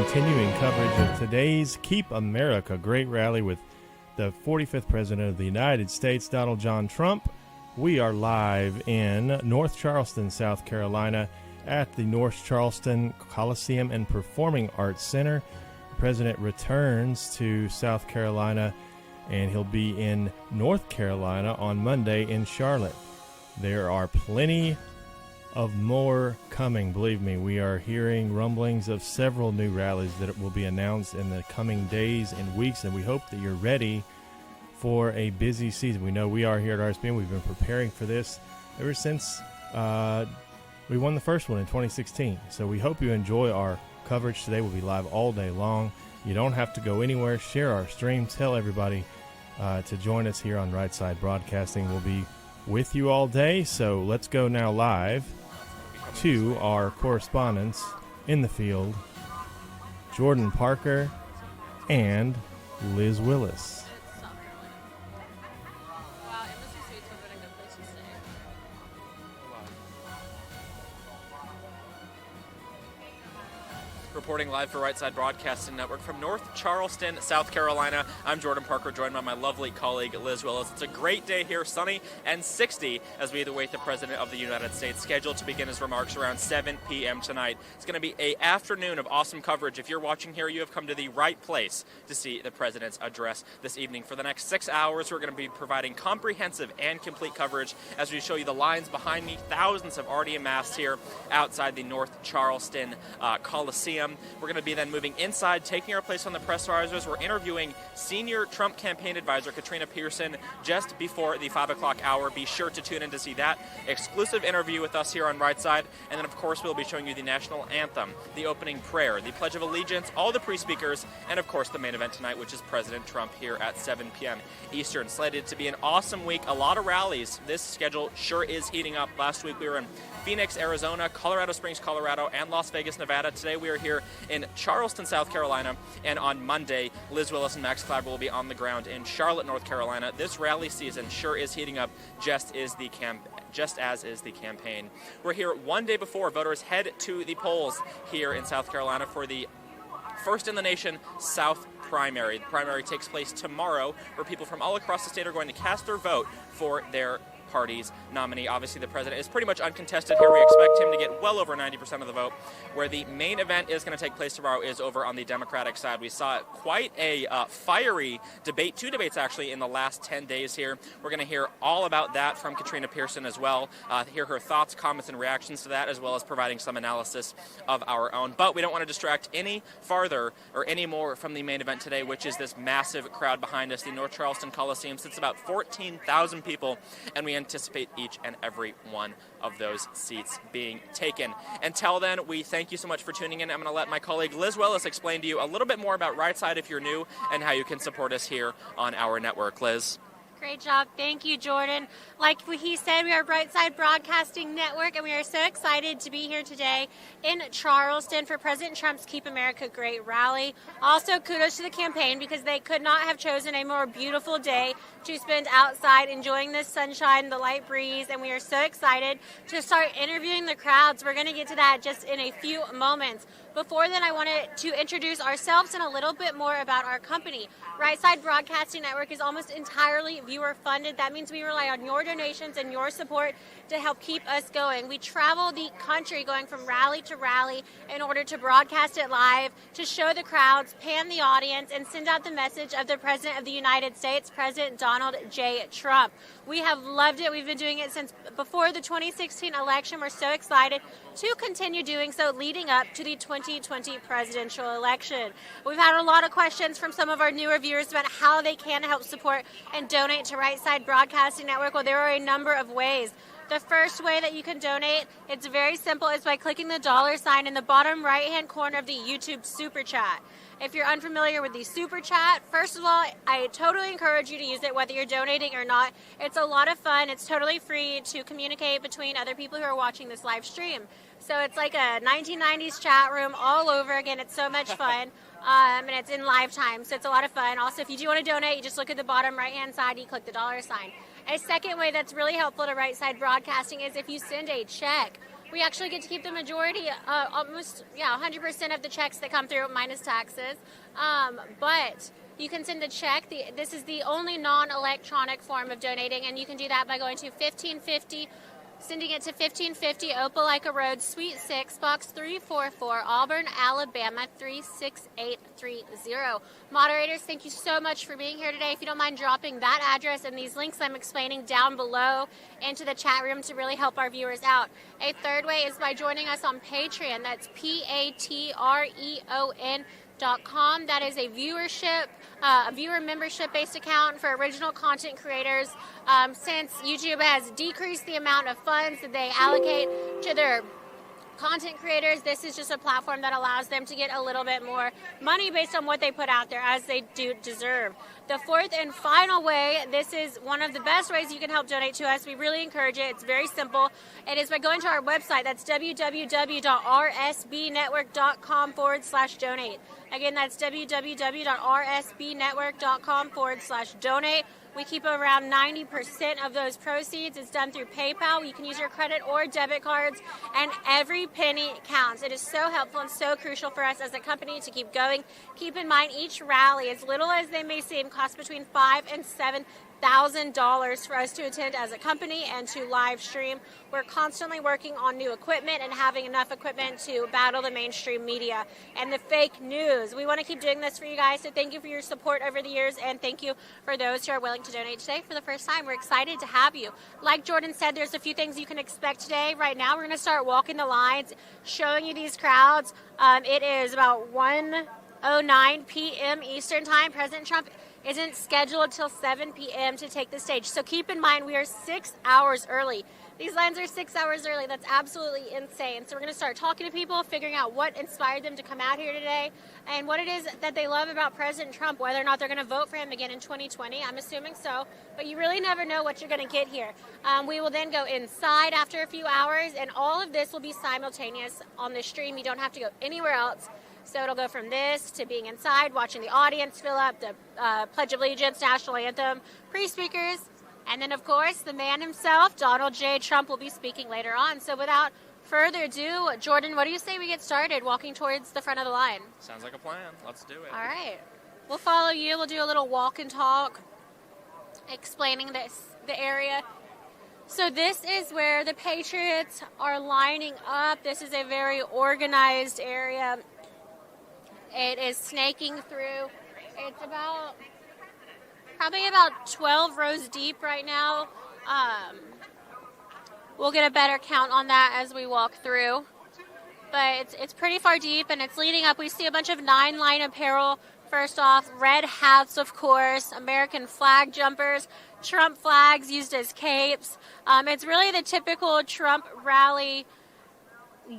continuing coverage of today's Keep America Great rally with the 45th President of the United States, Donald John Trump. We are live in North Charleston, South Carolina, at the North Charleston Coliseum and Performing Arts Center. The President returns to South Carolina, and he'll be in North Carolina on Monday in Charlotte. There are plenty of more coming. Believe me, we are hearing rumblings of several new rallies that will be announced in the coming days and weeks, and we hope that you're ready for a busy season. We know we are here at RSBN. We've been preparing for this ever since we won the first one in 2016. So we hope you enjoy our coverage today. We'll be live all day long. You don't have to go anywhere. Share our stream. Tell everybody to join us here on Right Side Broadcasting. We'll be with you all day. So let's go now live to our correspondents in the field, Jordan Parker and Liz Willis. Reporting live for Right Side Broadcasting Network from North Charleston, South Carolina. I'm Jordan Parker, joined by my lovely colleague Liz Willis. It's a great day here, sunny and 60, as we await the President of the United States, scheduled to begin his remarks around 7 p.m. tonight. It's going to be an afternoon of awesome coverage. If you're watching here, you have come to the right place to see the President's address this evening. For the next 6 hours, we're going to be providing comprehensive and complete coverage as we show you the lines behind me. Thousands have already amassed here outside the North Charleston Coliseum. We're going to be then moving inside, taking our place on the press risers. We're interviewing senior Trump campaign advisor Katrina Pearson just before the 5 o'clock hour. Be sure to tune in to see that exclusive interview with us here on Right Side. And then, of course, we'll be showing you the national anthem, the opening prayer, the Pledge of Allegiance, all the pre-speakers, and, of course, the main event tonight, which is President Trump here at 7 p.m. Eastern. Slated to be an awesome week. A lot of rallies. This schedule sure is heating up. Last week we were in Phoenix, Arizona, Colorado Springs, Colorado, and Las Vegas, Nevada. Today we are here in Charleston, South Carolina, and on Monday, Liz Willis and Max Claver will be on the ground in Charlotte, North Carolina. This rally season sure is heating up, just as is the campaign. We're here one day before voters head to the polls here in South Carolina for the first in the nation South primary. The primary takes place tomorrow, where people from all across the state are going to cast their vote for their party's nominee. Obviously, the president is pretty much uncontested here. We expect him to get well over 90% of the vote. Where the main event is going to take place tomorrow is over on the Democratic side. We saw quite a fiery debate, two debates actually, in the last 10 days here. We're going to hear all about that from Katrina Pearson as well, hear her thoughts, comments, and reactions to that, as well as providing some analysis of our own. But we don't want to distract any farther or any more from the main event today, which is this massive crowd behind us. The North Charleston Coliseum sits about 14,000 people, and we anticipate each and every one of those seats being taken. Until then, we thank you so much for tuning in. I'm going to let my colleague Liz Willis explain to you a little bit more about Right Side if you're new and how you can support us here on our network. Liz. Great job. Thank you, Jordan. Like he said, we are Right Side Broadcasting Network, and we are so excited to be here today in Charleston for President Trump's Keep America Great rally. Also, kudos to the campaign because they could not have chosen a more beautiful day to spend outside enjoying the sunshine, the light breeze, and we are so excited to start interviewing the crowds. We're going to get to that just in a few moments. Before then, I wanted to introduce ourselves and a little bit more about our company. Right Side Broadcasting Network is almost entirely viewer funded. That means we rely on your donations and your support to help keep us going. We travel the country going from rally to rally in order to broadcast it live, to show the crowds, pan the audience, and send out the message of the President of the United States, President Donald J. Trump. We have loved it. We've been doing it since before the 2016 election. We're so excited to continue doing so leading up to the 2020 presidential election. We've had a lot of questions from some of our newer viewers about how they can help support and donate to Right Side Broadcasting Network. Well, there are a number of ways. The first way that you can donate, it's very simple, is by clicking the $ in the bottom right-hand corner of the YouTube Super Chat. If you're unfamiliar with the Super Chat, first of all, I totally encourage you to use it whether you're donating or not. It's a lot of fun. It's totally free to communicate between other people who are watching this live stream. So it's like a 1990s chat room all over again. It's so much fun. And it's in live time, so it's a lot of fun. Also, if you do want to donate, you just look at the bottom right-hand side, you click the $. A second way that's really helpful to Right Side Broadcasting is if you send a check We actually get to keep the majority, almost 100% of the checks that come through minus taxes. But you can send a check. This is the only non-electronic form of donating, and you can do that by going to 1550. Sending it to 1550 Opelika Road, Suite 6, Box 344, Auburn, Alabama 36830. Moderators, thank you so much for being here today. If you don't mind dropping that address and these links I'm explaining down below into the chat room to really help our viewers out. A third way is by joining us on Patreon. That's patreon.com. That is a viewer membership-based account for original content creators. Since YouTube has decreased the amount of funds that they allocate to their content creators, this is just a platform that allows them to get a little bit more money based on what they put out there, as they do deserve. The fourth and final way, this is one of the best ways you can help donate to us. We really encourage it. It's very simple. It is by going to our website. That's www.rsbnetwork.com/donate. Again, that's www.rsbnetwork.com/donate. We keep around 90% of those proceeds. It's done through PayPal. You can use your credit or debit cards, and every penny counts. It is so helpful and so crucial for us as a company to keep going. Keep in mind, each rally, as little as they may seem, costs between $5,000 and $7,000 for us to attend as a company and to live stream. We're constantly working on new equipment and having enough equipment to battle the mainstream media and the fake news. We want to keep doing this for you guys, so thank you for your support over the years, and thank you for those who are willing to donate today for the first time. We're excited to have you. Like Jordan said, there's a few things you can expect today. Right now, we're going to start walking the lines, showing you these crowds. It is about 1:09 p.m. Eastern Time. President Trump isn't scheduled till 7 p.m. to take the stage. So keep in mind, we are 6 hours early. These lines are 6 hours early. That's absolutely insane. So we're going to start talking to people, figuring out what inspired them to come out here today and what it is that they love about President Trump, whether or not they're going to vote for him again in 2020. I'm assuming so, but you really never know what you're going to get here. We will then go inside after a few hours, and all of this will be simultaneous on the stream. You don't have to go anywhere else. So it'll go from this to being inside, watching the audience fill up, the Pledge of Allegiance, National Anthem, pre-speakers, and then, of course, the man himself, Donald J. Trump, will be speaking later on. So without further ado, Jordan, what do you say we get started walking towards the front of the line? Sounds like a plan. Let's do it. All right. We'll follow you. We'll do a little walk and talk, explaining the area. So this is where the Patriots are lining up. This is a very organized area. It is snaking through. It's probably about 12 rows deep right now. We'll get a better count on that as we walk through. But it's pretty far deep, and it's leading up. We see a bunch of 9-line apparel. First off, red hats, of course, American flag jumpers, Trump flags used as capes. It's really the typical Trump rally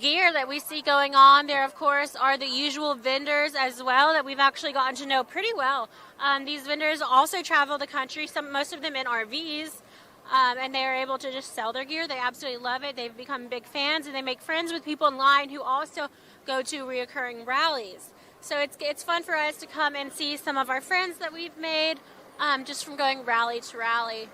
gear that we see going on. There, of course, are the usual vendors as well that we've actually gotten to know pretty well. These vendors also travel the country, most of them in RVs, and they are able to just sell their gear. They absolutely love it. They've become big fans, and they make friends with people in line who also go to reoccurring rallies. So it's fun for us to come and see some of our friends that we've made just from going rally to rally.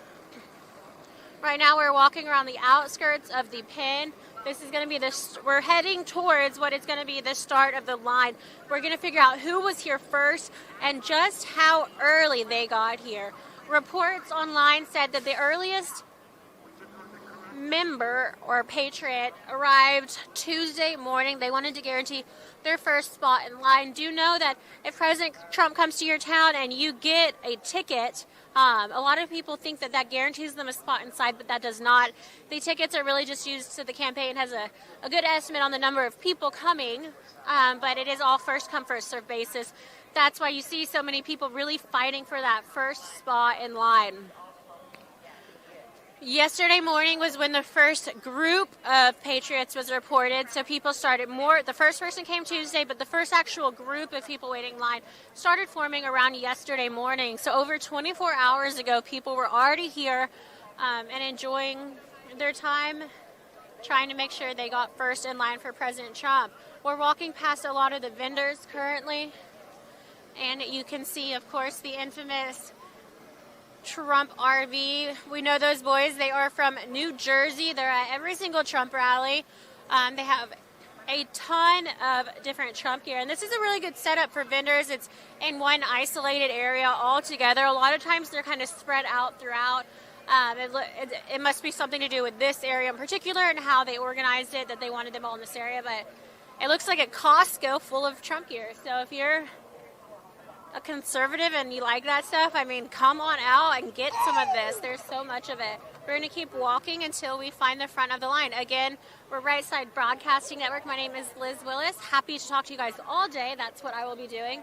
Right now we're walking around the outskirts of the pen. This is going to be we're heading towards what is going to be the start of the line. We're going to figure out who was here first and just how early they got here. Reports online said that the earliest member or patriot arrived Tuesday morning. They wanted to guarantee their first spot in line. Do know that if President Trump comes to your town and you get a ticket, a lot of people think that guarantees them a spot inside, but that does not. The tickets are really just used so the campaign has a good estimate on the number of people coming, but it is all first come, first served basis. That's why you see so many people really fighting for that first spot in line. Yesterday morning was when the first group of patriots was reported, so people started the first person came Tuesday, but the first actual group of people waiting in line started forming around yesterday morning. So over 24 hours ago, people were already here and enjoying their time, trying to make sure they got first in line for President Trump. We're walking past a lot of the vendors currently, and you can see, of course, the infamous Trump RV. We know those boys. They are from New Jersey. They're at every single Trump rally. They have a ton of different Trump gear, and this is a really good setup for vendors. It's in one isolated area all together. A lot of times they're kind of spread out throughout. It must be something to do with this area in particular and how they organized it, that they wanted them all in this area, but it looks like a Costco full of Trump gear. So if you're a conservative and you like that stuff, I mean, come on out and get some of this. There's so much of it. We're going to keep walking until we find the front of the line. Again, we're Right Side Broadcasting Network. My name is Liz Willis. Happy to talk to you guys all day. That's what I will be doing.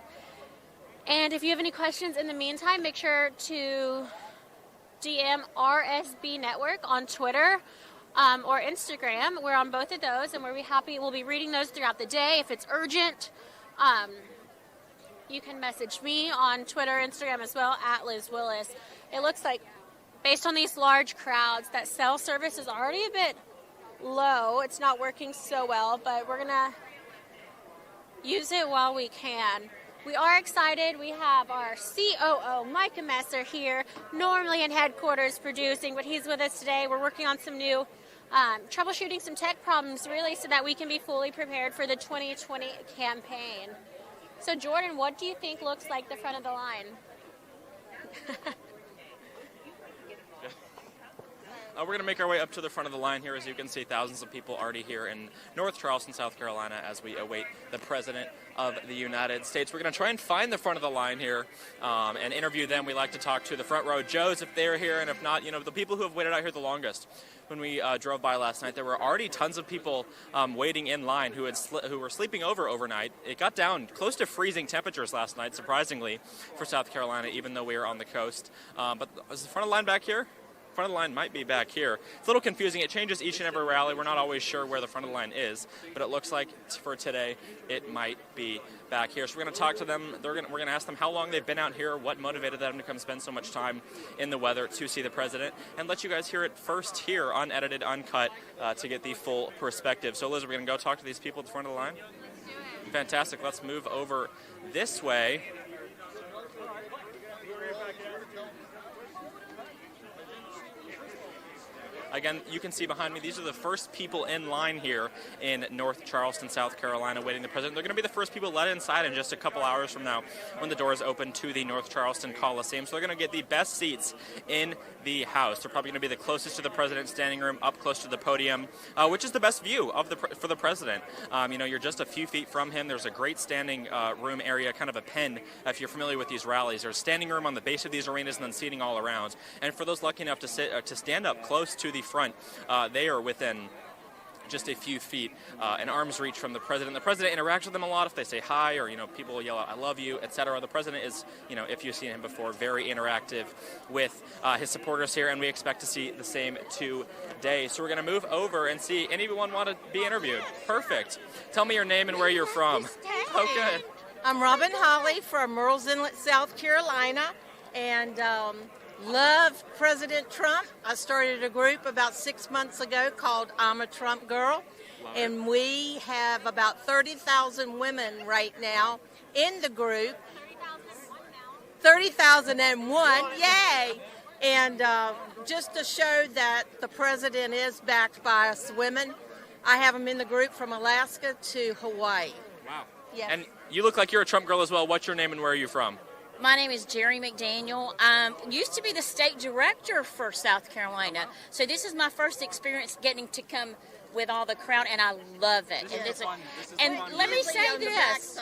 And if you have any questions in the meantime, make sure to DM RSB Network on Twitter or Instagram. We're on both of those, and we'll be reading those throughout the day. If it's urgent, you can message me on Twitter, Instagram as well, at Liz Willis. It looks like, based on these large crowds, that cell service is already a bit low. It's not working so well, but we're going to use it while we can. We are excited. We have our COO, Micah Messer, here, normally in headquarters producing, but he's with us today. We're working on some new troubleshooting some tech problems, really, so that we can be fully prepared for the 2020 campaign. So, Jordan, what do you think looks like the front of the line? We're going to make our way up to the front of the line here. As you can see, thousands of people already here in North Charleston, South Carolina, as we await the President of the United States. We're going to try and find the front of the line here and interview them. We like to talk to the front row Joes if they're here, and if not, the people who have waited out here the longest. When we drove by last night, there were already tons of people waiting in line who were sleeping overnight. It got down close to freezing temperatures last night, surprisingly, for South Carolina, even though we were on the coast. But is the front of the line back here? Front of the line might be back here. It's a little confusing. It changes each and every rally. We're not always sure where the front of the line is, but it looks like for today it might be back here. So we're going to talk to them. We're going to ask them how long they've been out here, what motivated them to come spend so much time in the weather to see the president, and let you guys hear it first here, unedited, uncut, to get the full perspective. So Liz, we're going to go talk to these people at the front of the line. Fantastic. Let's move over this way. Again, you can see behind me, these are the first people in line here in North Charleston, South Carolina, waiting the president. They're going to be the first people let inside in just a couple hours from now when the doors open to the North Charleston Coliseum. So they're going to get the best seats in the House. They're probably going to be the closest to the president's standing room, up close to the podium, which is the best view of for the president. You're just a few feet from him. There's a great standing room area, kind of a pen, if you're familiar with these rallies. There's standing room on the base of these arenas and then seating all around. And for those lucky enough to stand up close to the front, they are within just a few feet, an arm's reach from the president. The president interacts with them a lot. If they say hi or, people yell out, "I love you," etc. The president is, if you've seen him before, very interactive with his supporters here, and we expect to see the same today. So we're going to move over and see anyone want to be interviewed. Perfect. Tell me your name and where you're from. Oh, good. I'm Robin Holly from Murrells Inlet, South Carolina, and love President Trump. I started a group about 6 months ago called I'm a Trump Girl, and we have about 30,000 women right now in the group. 30,001, yay! And just to show that the president is backed by us women, I have them in the group from Alaska to Hawaii. Wow. Yes. And you look like you're a Trump girl as well. What's your name and where are you from? My name is Jerry McDaniel. Used to be the state director for South Carolina. So this is my first experience getting to come with all the crowd, and I love it. Let me say this.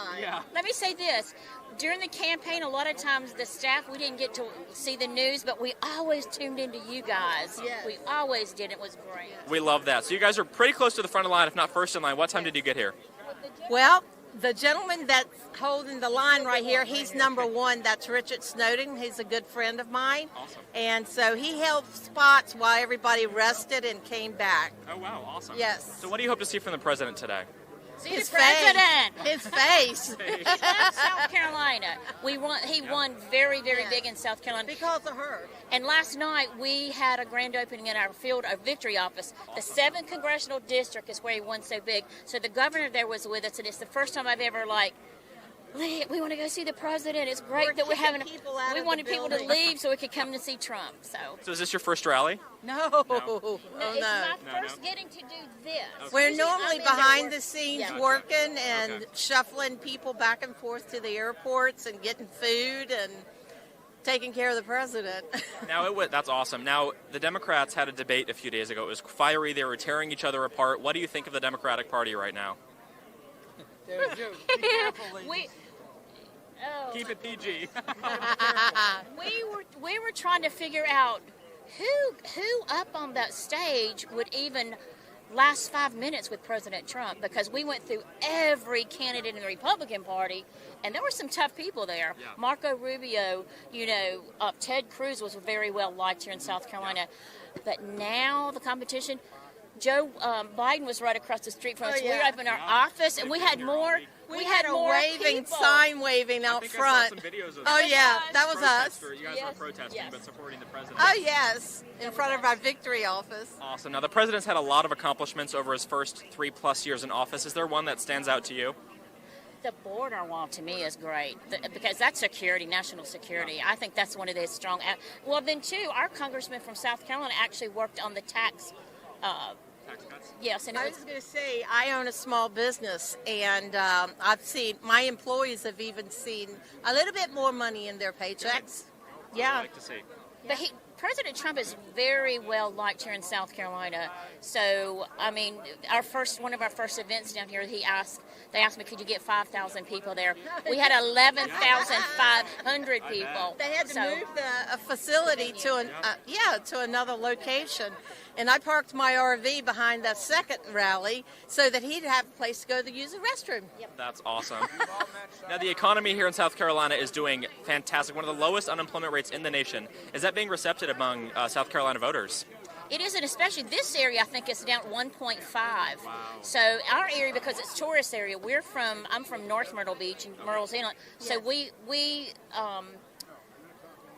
Let me say this. During the campaign, a lot of times the staff, we didn't get to see the news, but we always tuned into you guys. Yes. We always did. It was great. We love that. So you guys are pretty close to the front of the line, if not first in line. What time did you get here? Well, the gentleman that's holding the line right here, he's number one. That's Richard Snowden. He's a good friend of mine. Awesome. And so he held spots while everybody rested and came back. Oh, wow. Awesome. Yes. So what do you hope to see from the president today? See His the president. His face. He loves South Carolina. He won very, very big in South Carolina. Because of her. And last night we had a grand opening in our victory office. The 7th congressional district is where he won so big. So the governor there was with us, and it's the first time I've ever we want to go see the president. It's great We're that we're having. kicking people out We of wanted the people to building. leave so we could come to see Trump. So is this your first rally? No. no, Oh, it's no. my first getting to do this. We're Usually normally I'm in there behind work- the scenes Yeah. working and shuffling people back and forth to the airports and getting food and taking care of the president. Now, that's awesome. Now, the Democrats had a debate a few days ago. It was fiery. They were tearing each other apart. What do you think of the Democratic Party right now? We, oh, Keep it PG. we were trying to figure out who up on that stage would even last 5 minutes with President Trump, because we went through every candidate in the Republican Party, and there were some tough people there. Yeah. Marco Rubio, Ted Cruz was very well liked here in South Carolina, but now the competition. Joe Biden was right across the street from us. Oh, yeah. We were up in our office, and we had more. We had a more waving people. sign waving out front. Oh yeah, that was us. You guys Yes, were protesting yes. but supporting the president. Oh yes, in front of our victory office. Awesome. Now, the president's had a lot of accomplishments over his first 3+ years in office. Is there one that stands out to you? The border wall to me is great because that's security, national security. I think that's one of the strong. Well, then too, our congressman from South Carolina actually worked on the tax. Tax cuts? Yes, and I it was was. going to say, I own a small business, and I've seen my employees have even seen a little bit more money in their paychecks. I'd Yeah. like to see. But President Trump is very well liked here in South Carolina. So, I mean, one of our first events down here, they asked me, could you get 5,000 people there? We had 11,500 people. They had to So- move the facility to to another location, and I parked my RV behind that second rally so that he'd have a place to go to use the restroom. That's awesome. Now, the economy here in South Carolina is doing fantastic. One of the lowest unemployment rates in the nation. Is that being receptive among South Carolina voters? It is, and especially this area, I think it's down 1.5. So our area, because it's tourist area, I'm from North Myrtle Beach and Murrells Inlet. So we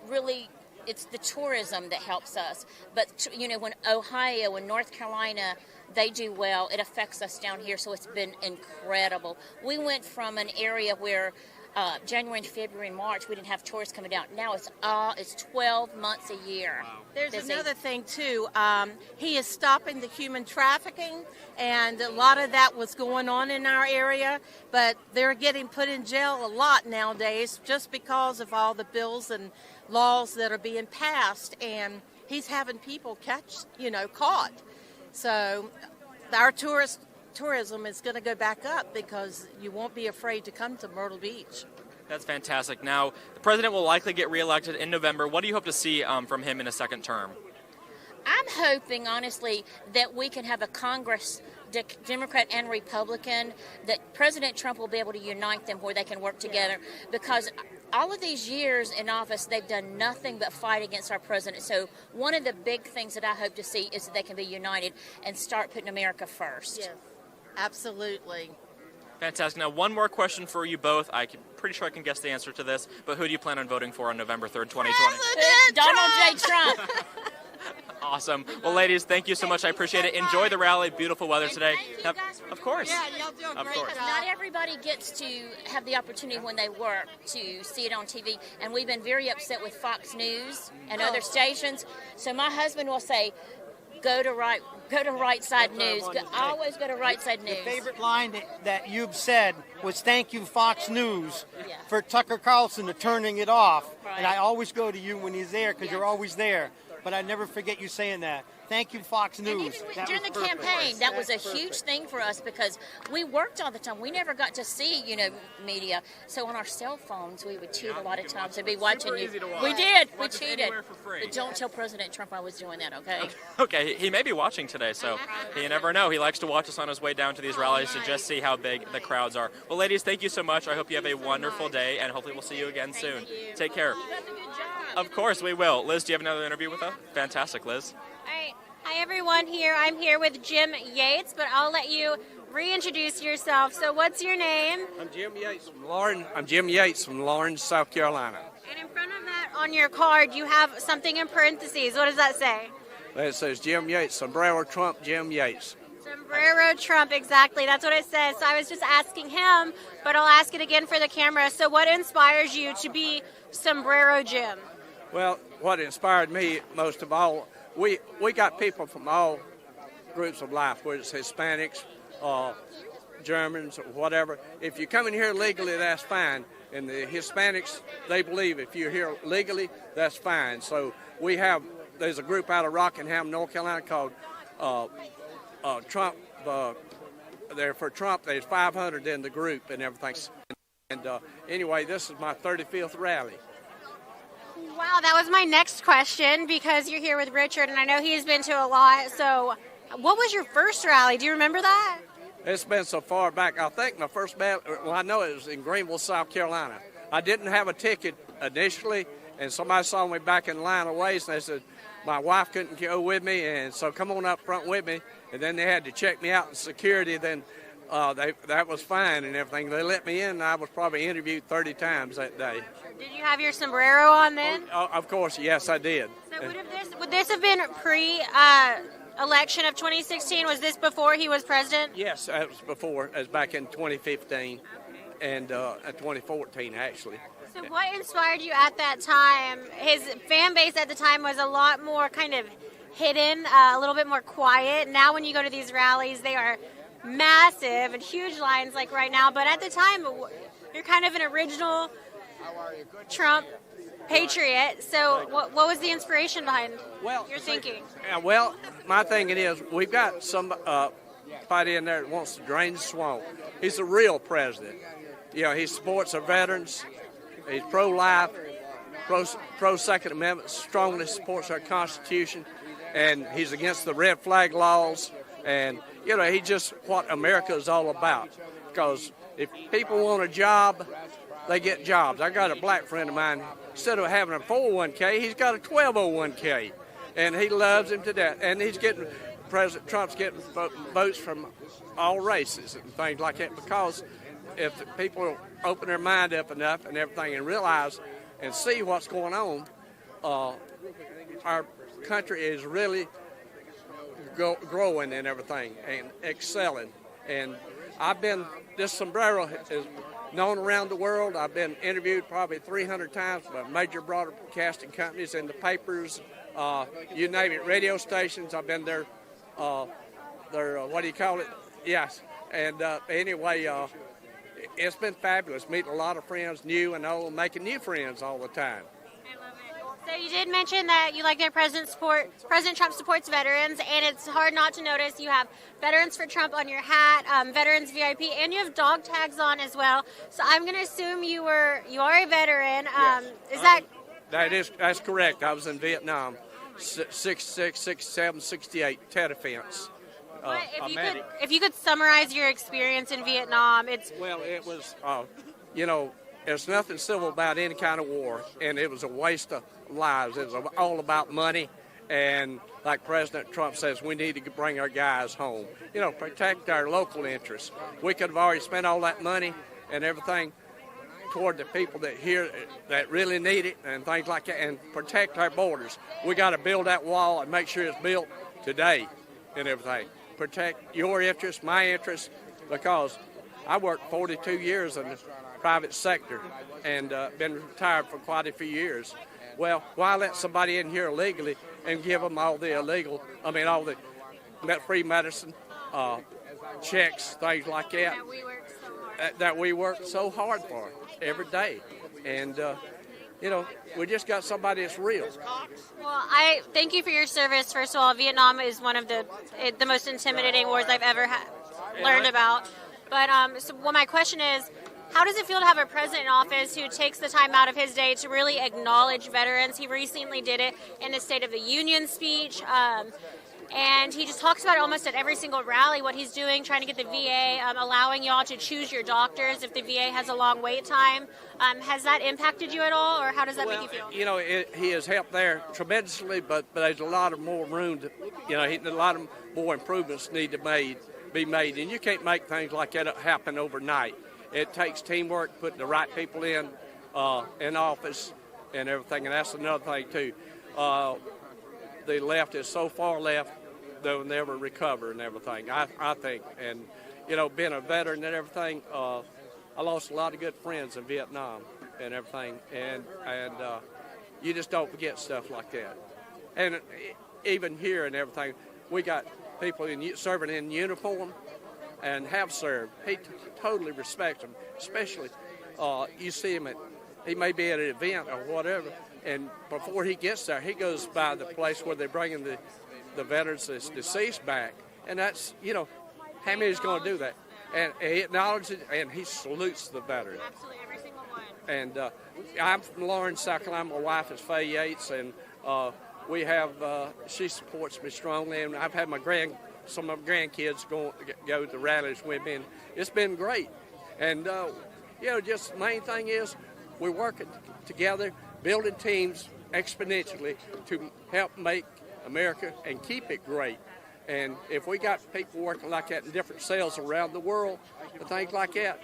really, it's the tourism that helps us. But when Ohio and North Carolina, they do well, it affects us down here. So it's been incredible. We went from an area where January and February and March, we didn't have tourists coming down. Now it's 12 months a year. There's Busy. another thing, too. He is stopping the human trafficking, and a lot of that was going on in our area, but they're getting put in jail a lot nowadays just because of all the bills and laws that are being passed, and he's having people caught. So our tourism is going to go back up because you won't be afraid to come to Myrtle Beach. That's fantastic. Now, the president will likely get reelected in November. What do you hope to see from him in a second term? I'm hoping, honestly, that we can have a Congress, Democrat and Republican, that President Trump will be able to unite them where they can work together. Because all of these years in office, they've done nothing but fight against our president. So one of the big things that I hope to see is that they can be united and start putting America first. Yes, absolutely. Fantastic. Now, one more question for you both. I'm pretty sure I can guess the answer to this, but who do you plan on voting for on November 3rd, 2020? Donald J. Trump. Awesome. Well, ladies, thank you so much. I appreciate it. Enjoy the rally. Beautiful weather today. thank you guys for Of course. Yeah, y'all do a Of great course. job. Not everybody gets to have the opportunity when they work to see it on TV, and we've been very upset with Fox News and other stations. So my husband will say, go to right side news. Always go to right side news. The favorite line that you've said was "Thank you, Fox News, Yeah. for Tucker Carlson to turning it off." Right. And I always go to you when he's there because Yes. you're always there. But I never forget you saying that. Thank you, Fox And News. even That during the was perfect. campaign, that was a That's huge perfect. thing for us because we worked all the time. We never got to see, media. So on our cell phones, we would cheat a lot of times. They'd be watching you. easy to watch. We did. We Watch it cheated. anywhere for free. But don't tell President Trump I was doing that, okay? Okay, he may be watching today, so you never know. He likes to watch us on his way down to these rallies to just see how big the crowds are. Well, ladies, thank you so much. I hope you have a wonderful day, and hopefully we'll see you again soon. Take care. You did a good job. Of course, we will. Liz, do you have another interview with us? Fantastic, Liz. All right. Hi, everyone. I'm here with Jim Yates, but I'll let you reintroduce yourself. So what's your name? I'm Jim Yates from Lawrence, South Carolina. And in front of that on your card, you have something in parentheses. What does that say? It says Jim Yates, sombrero Trump, Jim Yates. Sombrero Trump, exactly. That's what it says. So I was just asking him, but I'll ask it again for the camera. So what inspires you to be Sombrero Jim? Well, what inspired me most of all, we got people from all groups of life, whether it's Hispanics, Germans, or whatever. If you come in here legally, that's fine. And the Hispanics, they believe if you're here legally, that's fine. So there's a group out of Rockingham, North Carolina called Trump. They're for Trump. There's 500 in the group and everything. And anyway, this is my 35th rally. Wow, that was my next question because you're here with Richard, and I know he's been to a lot. So what was your first rally? Do you remember that? It's been so far back. I think my first battle, well, I know it was in Greenville, South Carolina. I didn't have a ticket initially, and somebody saw me back in line of ways, and they said my wife couldn't go with me, and so come on up front with me. And then they had to check me out in security. Then that was fine and everything. They let me in, and I was probably interviewed 30 times that day. Did you have your sombrero on then? Oh, of course, yes, I did. So would this have been pre-election of 2016? Was this before he was president? Yes, that was before. It was back in 2015 and 2014, actually. So what inspired you at that time? His fan base at the time was a lot more kind of hidden, a little bit more quiet. Now when you go to these rallies, they are massive and huge lines like right now. But at the time, you're kind of an original Trump patriot. So what was the inspiration behind your thinking? Well, my thinking is we've got somebody in there that wants to drain the swamp. He's a real president. You know, he supports our veterans. He's pro-life, pro-Second Amendment, strongly supports our Constitution, and he's against the red flag laws. And, you know, he's just what America is all about. Because if people want a job, they get jobs. I got a black friend of mine, instead of having a 401k, he's got a 1201k, and he loves him to death. And President Trump's getting votes from all races and things like that, because if people open their mind up enough and everything and realize and see what's going on, our country is really growing and everything and excelling. And this sombrero is known around the world. I've been interviewed probably 300 times by major broadcasting companies in the papers, you name it, radio stations. I've been there, what do you call it? Yes. And anyway, it's been fabulous, meeting a lot of friends, new and old, making new friends all the time. I love it. So you did mention that you like that President Trump supports veterans, and it's hard not to notice you have Veterans for Trump on your hat, Veterans VIP, and you have dog tags on as well. So I'm going to assume you are a veteran. Yes. That's correct. I was in Vietnam, 66, 67, 68, Tet Offense. If you could summarize your experience in Vietnam, it was, there's nothing civil about any kind of war, and it was a waste of lives. It was all about money, and like President Trump says, we need to bring our guys home. You know, protect our local interests. We could have already spent all that money and everything toward the people that really need it and things like that, and protect our borders. We got to build that wall and make sure it's built today and everything. Protect your interests, my interests, because I worked 42 years in the private sector and been retired for quite a few years. Well, why let somebody in here illegally and give them all the free medicine, checks, things like that we work so hard for every day. And, we just got somebody that's real. Well, I thank you for your service. First of all, Vietnam is one of the most intimidating wars I've ever learned about. But my question is, how does it feel to have a president in office who takes the time out of his day to really acknowledge veterans? He recently did it in his State of the Union speech. And he just talks about it almost at every single rally, what he's doing, trying to get the VA, allowing y'all to choose your doctors if the VA has a long wait time. Has that impacted you at all, or how does that make you feel? He has helped there tremendously, but there's a lot of more room a lot of more improvements need to be made. And you can't make things like that happen overnight. It takes teamwork, putting the right people in office and everything, and that's another thing, too. The left is so far left, they'll never recover and everything, I think. And, you know, being a veteran and everything, I lost a lot of good friends in Vietnam and everything. And you just don't forget stuff like that. And even here and everything, we got people serving in uniform and have served. He totally respects them, especially you see him he may be at an event or whatever, and before he gets there, he goes by the place where they're bringing the veterans that's deceased back. And that's, you know, how many's going to do that? And he acknowledges it, and he salutes the veteran. Absolutely, every single one. And I'm from Lawrence, South Carolina. My wife is Faye Yates, and we have, she supports me strongly, and I've had some of my grandkids go to the rallies with me, and it's been great. And, you know, just the main thing is we're working together, building teams exponentially to help make America and keep it great. And if we got people working like that in different cells around the world and things like that,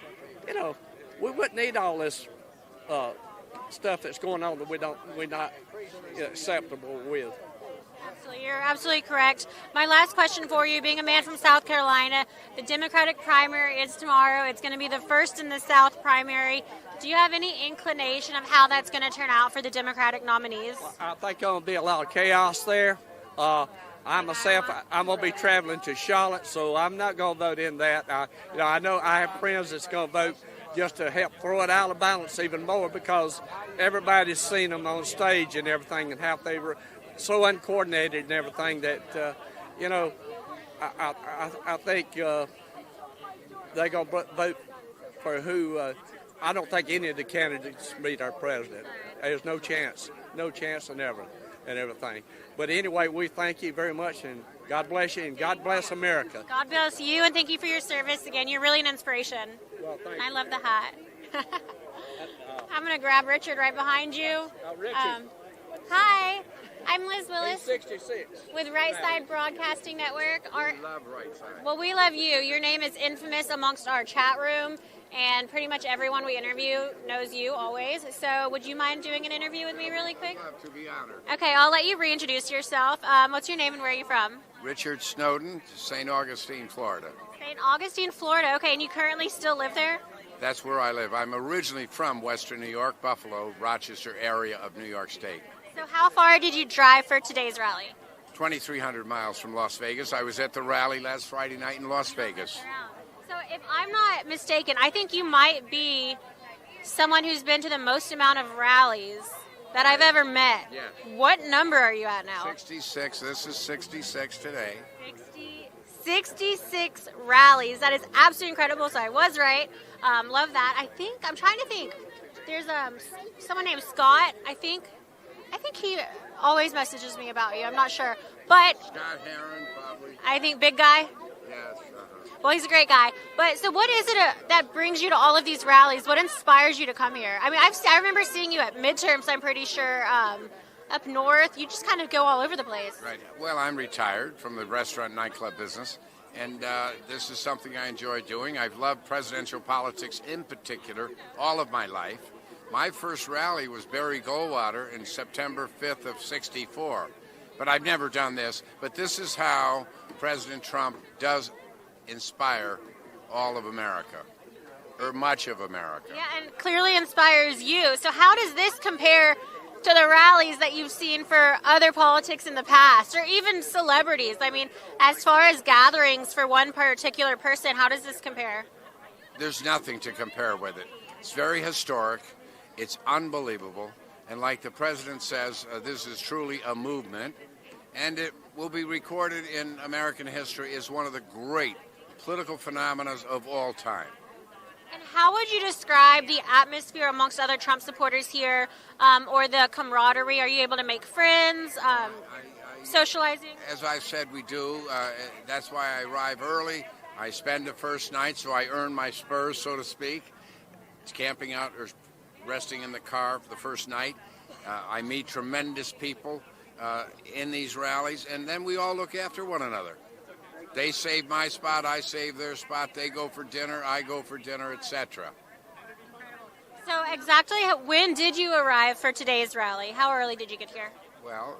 you know, we wouldn't need all this stuff that's going on that we're not acceptable with. Absolutely, you're absolutely correct. My last question for you, being a man from South Carolina, the Democratic primary is tomorrow. It's going to be the first in the South primary. Do you have any inclination of how that's going to turn out for the Democratic nominees? Well, I think there's going to be a lot of chaos there. I'm going to be traveling to Charlotte, so I'm not going to vote in that. I know I have friends that's going to vote just to help throw it out of balance even more, because everybody's seen them on stage and everything and how they were so uncoordinated and everything that, you know, I think they're going to vote for who. I don't think any of the candidates meet our president. There's no chance and everything. But anyway, we thank you very much, and God bless you, and God bless America. God bless you, and thank you for your service again. You're really an inspiration. Well, thank you. I love the hat. I'm going to grab Richard right behind you. Richard. Hi, I'm Liz Willis. He's 66. With Right Side Broadcasting Network. We love Right Side. Well, we love you. Your name is infamous amongst our chat room, and pretty much everyone we interview knows you always. So would you mind doing an interview with me really quick? I'd love to be honored. Okay, I'll let you reintroduce yourself. What's your name and where are you from? Richard Snowden, St. Augustine, Florida. St. Augustine, Florida. Okay, and you currently still live there? That's where I live. I'm originally from Western New York, Buffalo, Rochester area of New York State. So how far did you drive for today's rally? 2,300 miles from Las Vegas. I was at the rally last Friday night in Las Vegas. So if I'm not mistaken, I think you might be someone who's been to the most amount of rallies that I've ever met. Yeah. What number are you at now? 66. This is 66 today. 66 rallies. That is absolutely incredible. So I was right. Love that. I'm trying to think. There's someone named Scott, I think he always messages me about you. I'm not sure. But Scott Heron, probably. I think big guy. Yes. Well, he's a great guy. But so what is it that brings you to all of these rallies? What inspires you to come here? I mean, I remember seeing you at midterms, I'm pretty sure, up north. You just kind of go all over the place. Right. Well, I'm retired from the restaurant nightclub business, and this is something I enjoy doing. I've loved presidential politics in particular all of my life. My first rally was Barry Goldwater in September 5th of 64. But I've never done this. But this is how President Trump does inspire all of America, or much of America. Yeah, and clearly inspires you. So how does this compare to the rallies that you've seen for other politics in the past, or even celebrities? I mean, as far as gatherings for one particular person, how does this compare? There's nothing to compare with it. It's very historic. It's unbelievable. And like the president says, this is truly a movement. And it will be recorded in American history as one of the great political phenomena of all time. And how would you describe the atmosphere amongst other Trump supporters here, or the camaraderie? Are you able to make friends, socializing? As I said, we do. That's why I arrive early. I spend the first night, so I earn my spurs, so to speak. It's camping out or resting in the car for the first night. I meet tremendous people in these rallies, and then we all look after one another. They save my spot, I save their spot. They go for dinner, I go for dinner, etc. So exactly when did you arrive for today's rally? How early did you get here? Well,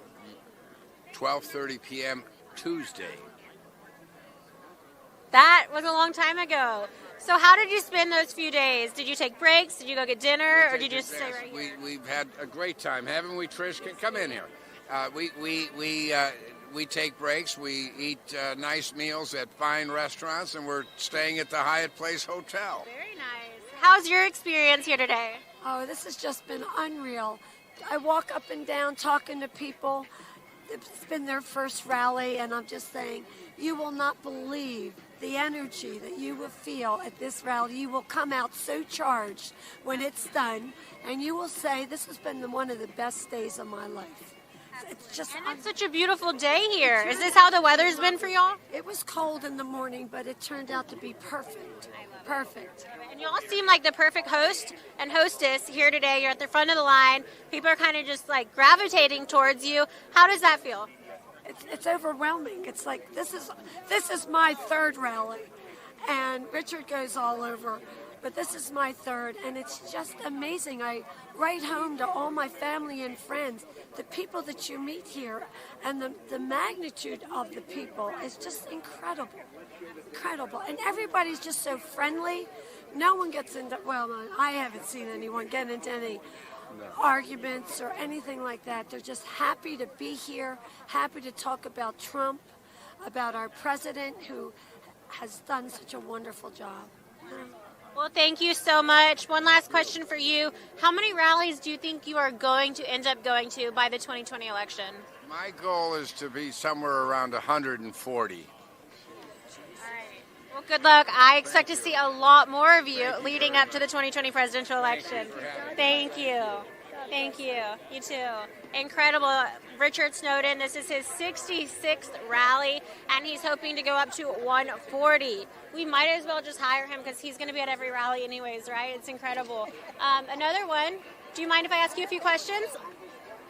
12:30 p.m. Tuesday. That was a long time ago. So how did you spend those few days? Did you take breaks? Did you go get dinner? Or did you just stay right here? We've had a great time, haven't we, Trish? Come in here. We take breaks. We eat nice meals at fine restaurants, and we're staying at the Hyatt Place Hotel. Very nice. How's your experience here today? Oh, this has just been unreal. I walk up and down talking to people. It's been their first rally, and I'm just saying, you will not believe the energy that you will feel at this rally. You will come out so charged when it's done, and you will say, this has been one of the best days of my life. It's just It's such a beautiful day here. Is this how the weather's been for y'all? It was cold in the morning, but it turned out to be perfect. Perfect. And y'all seem like the perfect host and hostess here today. You're at the front of the line. People are kind of just like gravitating towards you. How does that feel? It's overwhelming. It's like this is my third rally, and Richard goes all over, but this is my third, and it's just amazing. I write home to all my family and friends, the people that you meet here, and the magnitude of the people is just incredible. And everybody's just so friendly. No one gets into, well, I haven't seen anyone get into any arguments or anything like that. They're just happy to be here, happy to talk about Trump, about our president who has done such a wonderful job. Well, thank you so much. One last question for you. How many rallies do you think you are going to end up going to by the 2020 election? My goal is to be somewhere around 140. Well, good luck. I expect to see a lot more of you leading up to the 2020 presidential election. Thank you. Thank you. You too. Incredible. Richard Snowden, this is his 66th rally, and he's hoping to go up to 140. We might as well just hire him because he's going to be at every rally anyways, right? It's incredible. Another one. Do you mind if I ask you a few questions?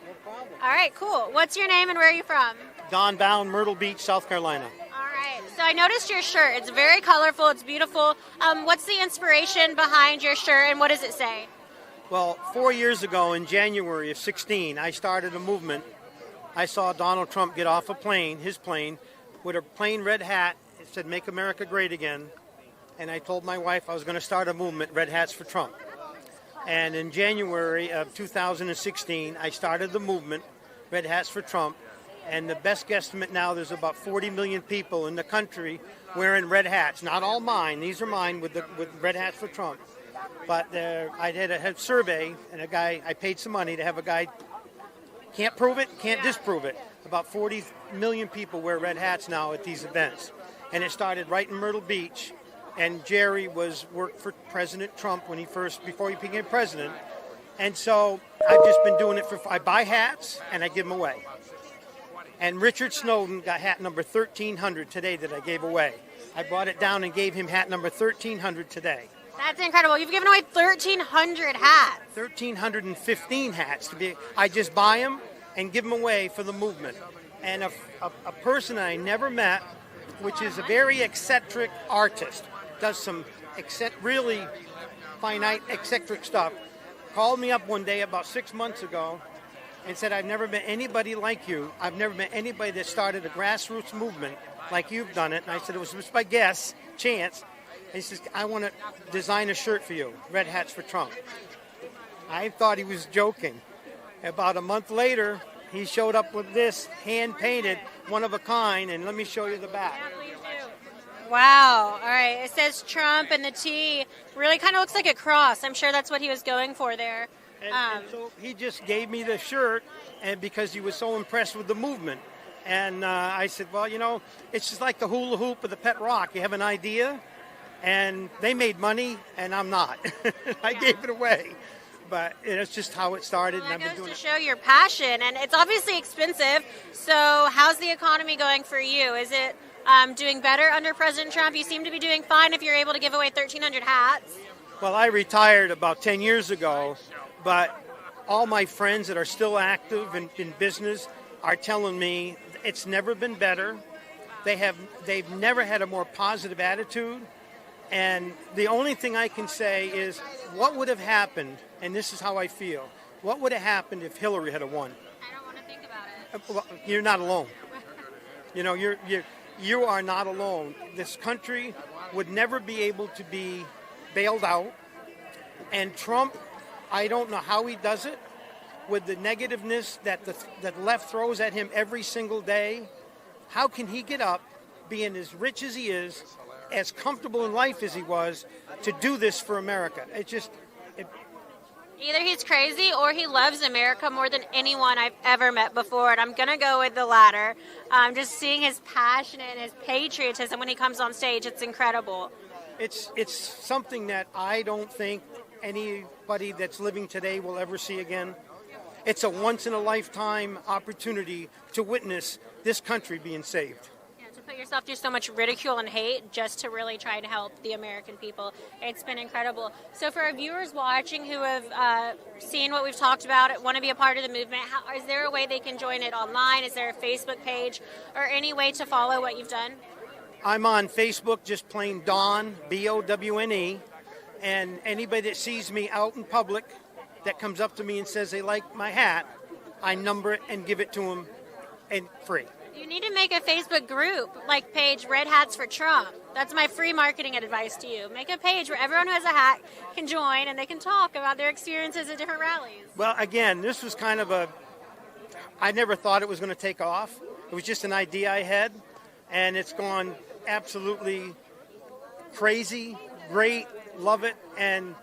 No problem. All right, cool. What's your name and where are you from? Don Bound, Myrtle Beach, South Carolina. So I noticed your shirt. It's very colorful. It's beautiful. What's the inspiration behind your shirt, and what does it say? Well, 4 years ago in January of 16, I started a movement. I saw Donald Trump get off a plane, his plane, with a plain red hat. It said, "Make America Great Again." And I told my wife I was going to start a movement, Red Hats for Trump. And in January of 2016, I started the movement, Red Hats for Trump. And the best guesstimate now, there's about 40 million people in the country wearing red hats. Not all mine. These are mine with red hats for Trump. But I did a survey, and I paid some money to have a guy, can't prove it, can't disprove it. About 40 million people wear red hats now at these events. And it started right in Myrtle Beach. And Jerry worked for President Trump before he became president. And so I've just been doing it I buy hats and I give them away. And Richard Snowden got hat number 1300 today that I gave away. I brought it down and gave him hat number 1300 today. That's incredible. You've given away 1,300 hats. 1,315 hats. I just buy them and give them away for the movement. And a person I never met, which is a very eccentric artist, does some really finite eccentric stuff, called me up one day about 6 months ago and said, "I've never met anybody like you. I've never met anybody that started a grassroots movement like you've done it." And I said, "It was just by chance. And he says, "I want to design a shirt for you, Red Hats for Trump." I thought he was joking. About a month later, he showed up with this hand-painted, one of a kind, and let me show you the back. Wow. All right. It says Trump, and the T really kind of looks like a cross. I'm sure that's what he was going for there. And so he just gave me the shirt, and because he was so impressed with the movement. And I said, well, it's just like the hula hoop or the pet rock. You have an idea, and they made money, and I'm not. I gave it away. But it's just how it started. Well, that and I've been goes doing to show your passion, and it's obviously expensive. So how's the economy going for you? Is it doing better under President Trump? You seem to be doing fine if you're able to give away 1,300 hats. Well, I retired about 10 years ago, but all my friends that are still active in business are telling me it's never been better. They've never had a more positive attitude. And the only thing I can say is what would have happened, and this is how I feel, what would have happened if Hillary had won? I don't want to think about it. Well, you're not alone. You know, you are not alone. This country would never be able to be bailed out. And Trump, I don't know how he does it, with the negativeness that the left throws at him every single day. How can he get up, being as rich as he is, as comfortable in life as he was, to do this for America? Either he's crazy or he loves America more than anyone I've ever met before, and I'm going to go with the latter. Just seeing his passion and his patriotism when he comes on stage, it's incredible. It's something that I don't think anybody that's living today will ever see again. It's a once-in-a-lifetime opportunity to witness this country being saved. To put yourself through so much ridicule and hate just to really try to help the American people. It's been incredible. So for our viewers watching who have seen what we've talked about, want to be a part of the movement, is there a way they can join it online? Is there a Facebook page or any way to follow what you've done? I'm on Facebook, just plain Don, B-O-W-N-E, and anybody that sees me out in public that comes up to me and says they like my hat, I number it and give it to them and free. You need to make a Facebook group, like page Red Hats for Trump. That's my free marketing advice to you. Make a page where everyone who has a hat can join and they can talk about their experiences at different rallies. Well, again, this was kind of I never thought it was going to take off. It was just an idea I had, and it's gone absolutely crazy, great, love it, and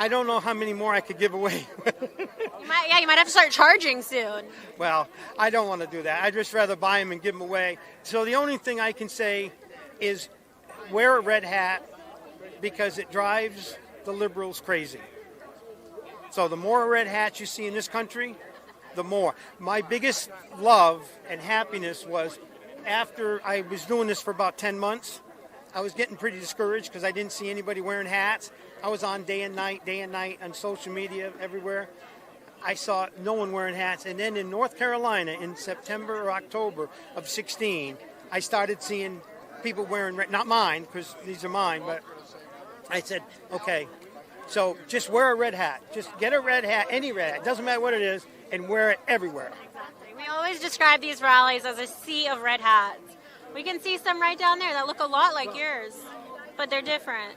I don't know how many more I could give away. You might have to start charging soon. Well, I don't want to do that. I'd just rather buy them and give them away. So the only thing I can say is wear a red hat because it drives the liberals crazy. So the more red hats you see in this country, the more. My biggest love and happiness was after I was doing this for about 10 months, I was getting pretty discouraged because I didn't see anybody wearing hats. I was on day and night on social media, everywhere. I saw no one wearing hats. And then in North Carolina in September or October of 16, I started seeing people wearing, not mine, because these are mine, but I said, okay, so just wear a red hat. Just get a red hat, any red hat, doesn't matter what it is, and wear it everywhere. Exactly. We always describe these rallies as a sea of red hats. We can see some right down there that look a lot like yours, but they're different.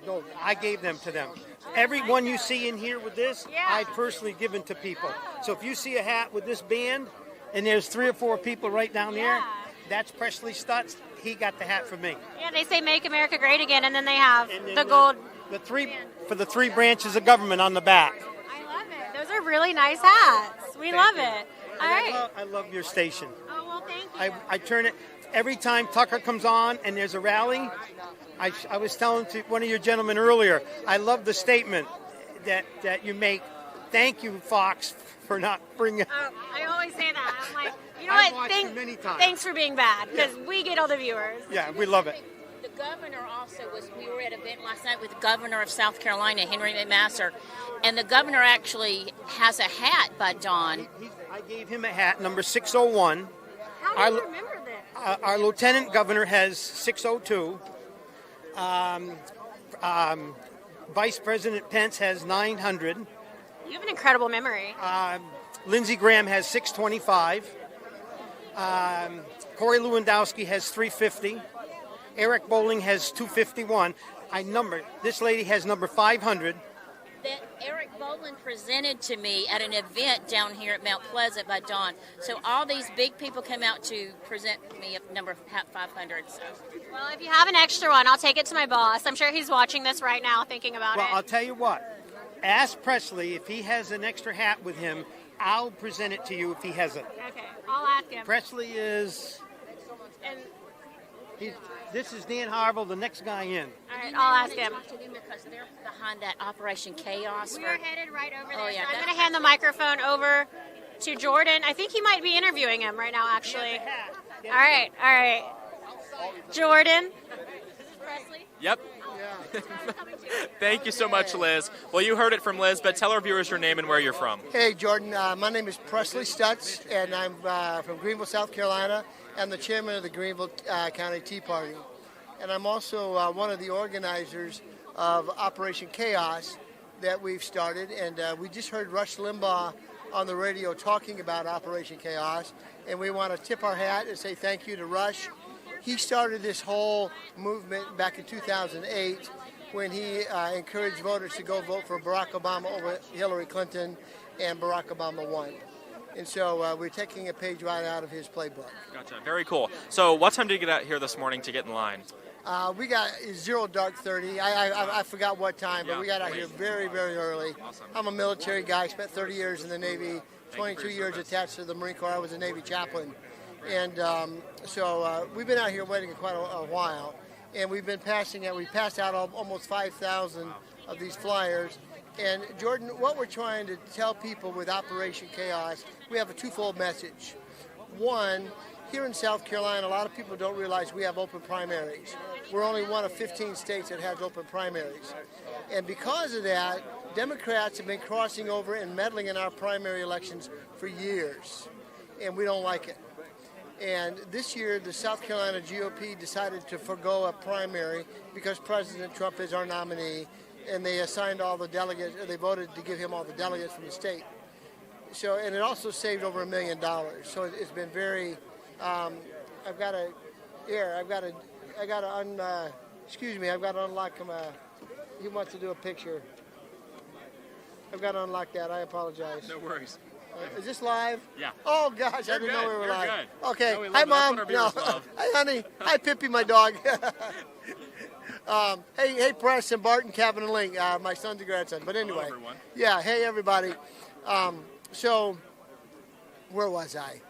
No, I gave them to them. Every one you see in here with this, I personally given to people. So if you see a hat with this band, and there's 3 or 4 people right down there, that's Presley Stutz. He got the hat from me. Yeah, they say "Make America Great Again," and then they have the gold. For the 3 branches of government on the back. I love it. Those are really nice hats. We love it. All right. I love your station. Oh, well, thank you. I turn it every time Tucker comes on and there's a rally. I was telling to one of your gentlemen earlier, I love the statement that you make. Thank you, Fox, for not bringing. I always say that. I'm like, you know what? Many times. Thanks for being bad, because we get all the viewers. Yeah, we love it. The governor also we were at an event last night with the governor of South Carolina, Henry McMaster, and the governor actually has a hat by Don. I gave him a hat, number 601. How do you remember this? Our lieutenant governor has 602. Vice President Pence has 900. You have an incredible memory. Lindsey Graham has 625. Corey Lewandowski has 350. Eric Bolling has 251. This lady has number 500. That Eric Bolin presented to me at an event down here at Mount Pleasant by Dawn. So all these big people came out to present me a number 500. So. Well, if you have an extra one, I'll take it to my boss. I'm sure he's watching this right now thinking about it. Well, I'll tell you what. Ask Presley if he has an extra hat with him. I'll present it to you if he has it. Okay, I'll ask him. Presley is... This is Dan Harville, the next guy in. All right, I'll ask him. Talk to them because they're behind that Operation Chaos. We are headed right over there. Yeah, so I'm going to hand the microphone over to Jordan. I think he might be interviewing him right now, actually. All right. Jordan. This is Presley. Yep. Thank you so much, Liz. Well, you heard it from Liz, but tell our viewers your name and where you're from. Hey, Jordan. My name is Presley Stutz, and I'm from Greenville, South Carolina. I'm the chairman of the Greenville County Tea Party. And I'm also one of the organizers of Operation Chaos that we've started. And we just heard Rush Limbaugh on the radio talking about Operation Chaos, and we want to tip our hat and say thank you to Rush. He started this whole movement back in 2008 when he encouraged voters to go vote for Barack Obama over Hillary Clinton, and Barack Obama won. And so we're taking a page right out of his playbook. Gotcha. Very cool. So what time did you get out here this morning to get in line? We got 0:30. I forgot what time, but Yeah, we got out great. here very, very early. Awesome. I'm a military guy. Spent 30 years in the Navy, 22 years attached to the Marine Corps. I was a Navy chaplain. And so we've been out here waiting quite a while. And we've been passing out. We passed out almost 5,000 of these flyers. And Jordan, what we're trying to tell people with Operation Chaos, we have a twofold message. One, here in South Carolina, a lot of people don't realize we have open primaries. We're only one of 15 states that has open primaries. And because of that, Democrats have been crossing over and meddling in our primary elections for years. And we don't like it. And this year, the South Carolina GOP decided to forgo a primary because President Trump is our nominee, and they assigned all the delegates, or they voted to give him all the delegates from the state. So, and it also saved over $1 million. So it's been very, I've got to unlock him. He wants to do a picture. I've got to unlock that. I apologize. No worries. Is this live? Yeah. Oh gosh, You're I didn't know we were You're live. good. Okay. No, we love Hi, it. That's Mom. what our No. viewers love. Hi, honey. Hi, Pippi, my dog. Hey, Preston, Barton, Kevin, and Link, my son's a grandson. But anyway. Hello, everyone. Yeah. Hey, everybody. So, where was I?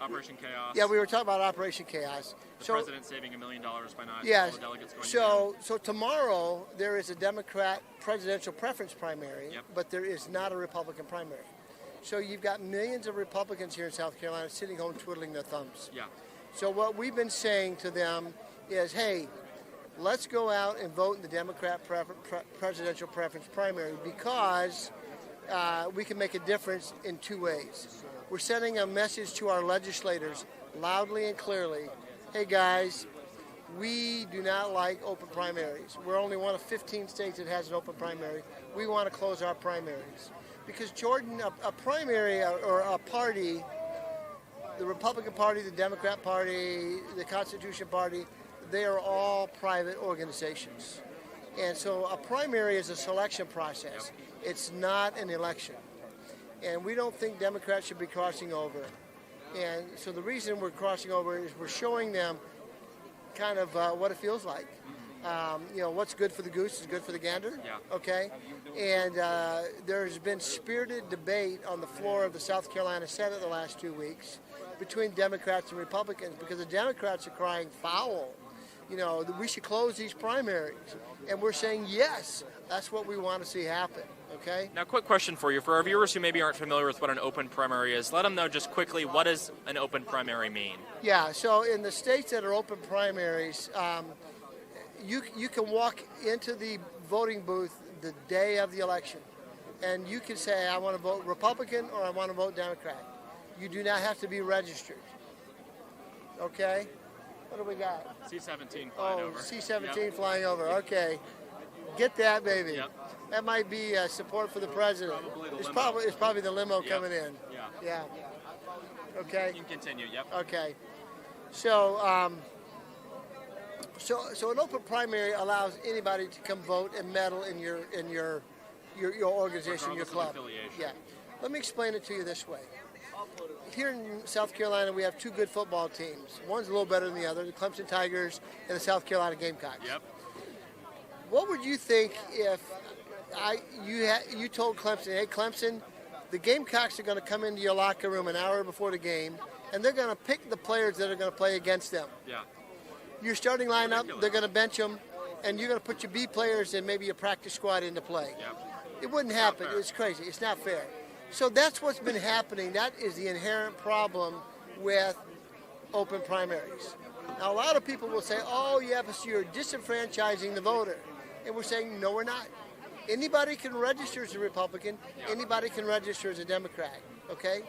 Operation Chaos. Yeah, we were talking about Operation Chaos. The So, president saving $1 million by not yes. all the delegates going So tomorrow there is a Democrat presidential preference primary, Yep. but there is not a Republican primary. So you've got millions of Republicans here in South Carolina sitting home twiddling their thumbs. Yeah. So what we've been saying to them is, hey, let's go out and vote in the Democrat presidential preference primary because we can make a difference in two ways. We're sending a message to our legislators loudly and clearly. Hey, guys, we do not like open primaries. We're only one of 15 states that has an open primary. We want to close our primaries. Because, Jordan, a primary or a party, the Republican Party, the Democrat Party, the Constitution Party, they are all private organizations. And so a primary is a selection process. It's not an election. And we don't think Democrats should be crossing over. And so the reason we're crossing over is we're showing them kind of what it feels like. What's good for the goose is good for the gander. Yeah. Okay? And there's been spirited debate on the floor of the South Carolina Senate the last 2 weeks between Democrats and Republicans because the Democrats are crying foul. That we should close these primaries. And we're saying, yes, that's what we want to see happen. Okay? Now, quick question for you. For our viewers who maybe aren't familiar with what an open primary is, let them know just quickly, what does an open primary mean? Yeah, so in the states that are open primaries, you can walk into the voting booth the day of the election, and you can say, I want to vote Republican or I want to vote Democrat. You do not have to be registered. Okay? What do we got? C-17 flying over. C-17 Yep. flying over. Okay. Get that, baby. Yep. That might be support for the president. Probably the it's limo. probably the limo Yep. coming in. Yeah. Okay. You can continue. Yep. Okay. So, so an open primary allows anybody to come vote and meddle in your organization, your Regardless of club. affiliation. Yeah. Let me explain it to you this way. Here in South Carolina, we have two good football teams. One's a little better than the other, the Clemson Tigers and the South Carolina Gamecocks. Yep. What would you think if you told Clemson, hey, Clemson, the Gamecocks are going to come into your locker room an hour before the game, and they're going to pick the players that are going to play against them. Yeah. Your starting lineup, they're going to bench them, and you're going to put your B players and maybe your practice squad into play. Yep. It wouldn't happen. It's crazy. It's not fair. So that's what's been happening. That is the inherent problem with open primaries. Now, a lot of people will say, oh, yeah, but you're disenfranchising the voter. And we're saying, no, we're not. Anybody can register as a Republican. Anybody can register as a Democrat, okay?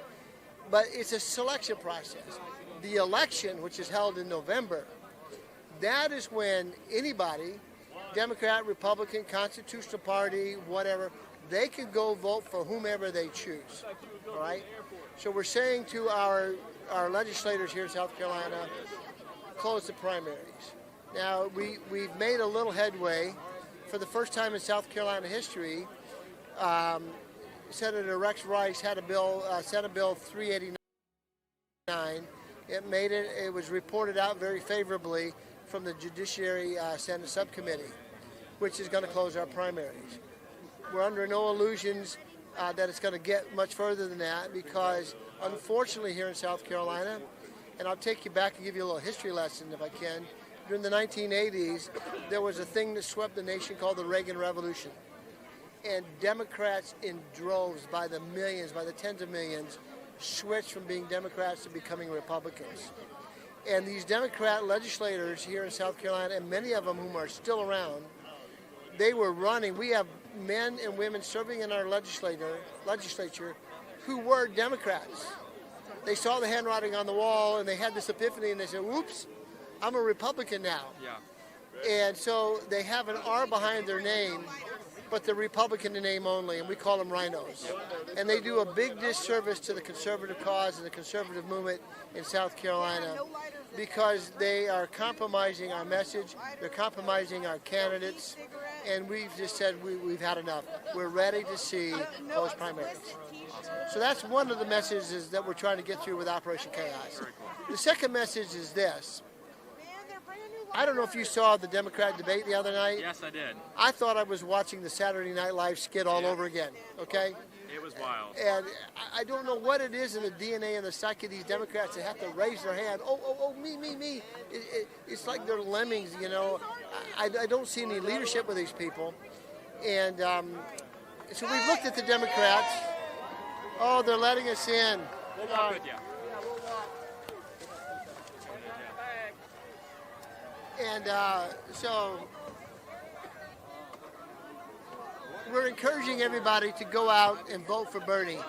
But it's a selection process. The election, which is held in November, that is when anybody, Democrat, Republican, Constitutional Party, whatever, they can go vote for whomever they choose. All right? So we're saying to our legislators here in South Carolina, close the primaries. Now, we've made a little headway. For the first time in South Carolina history, Senator Rex Rice had a bill, Senate Bill 389. It was reported out very favorably from the Judiciary Senate Subcommittee, which is going to close our primaries. We're under no illusions that it's going to get much further than that, because unfortunately here in South Carolina, and I'll take you back and give you a little history lesson if I can, during the 1980s, there was a thing that swept the nation called the Reagan Revolution. And Democrats in droves, by the millions, by the tens of millions, switched from being Democrats to becoming Republicans. And these Democrat legislators here in South Carolina, and many of them whom are still around, they were running. We have men and women serving in our legislature who were Democrats. They saw the handwriting on the wall, and they had this epiphany, and they said, whoops, I'm a Republican now. Yeah. And so they have an R behind their name, but they're Republican in name only, and we call them rhinos. And they do a big disservice to the conservative cause and the conservative movement in South Carolina, because they are compromising our message, they're compromising our candidates, and we've just said we've had enough. We're ready to see those primaries. So that's one of the messages that we're trying to get through with Operation Chaos. The second message is this. I don't know if you saw the Democrat debate the other night. Yes, I did. I thought I was watching the Saturday Night Live skit all over again, okay? It was wild. And I don't know what it is in the DNA and the psyche of these Democrats that have to raise their hand. Oh, me. It's like they're lemmings, you know. I don't see any leadership with these people. And so we've looked at the Democrats. Oh, they're letting us in. We'll walk with you. And so we're encouraging everybody to go out and vote for Bernie,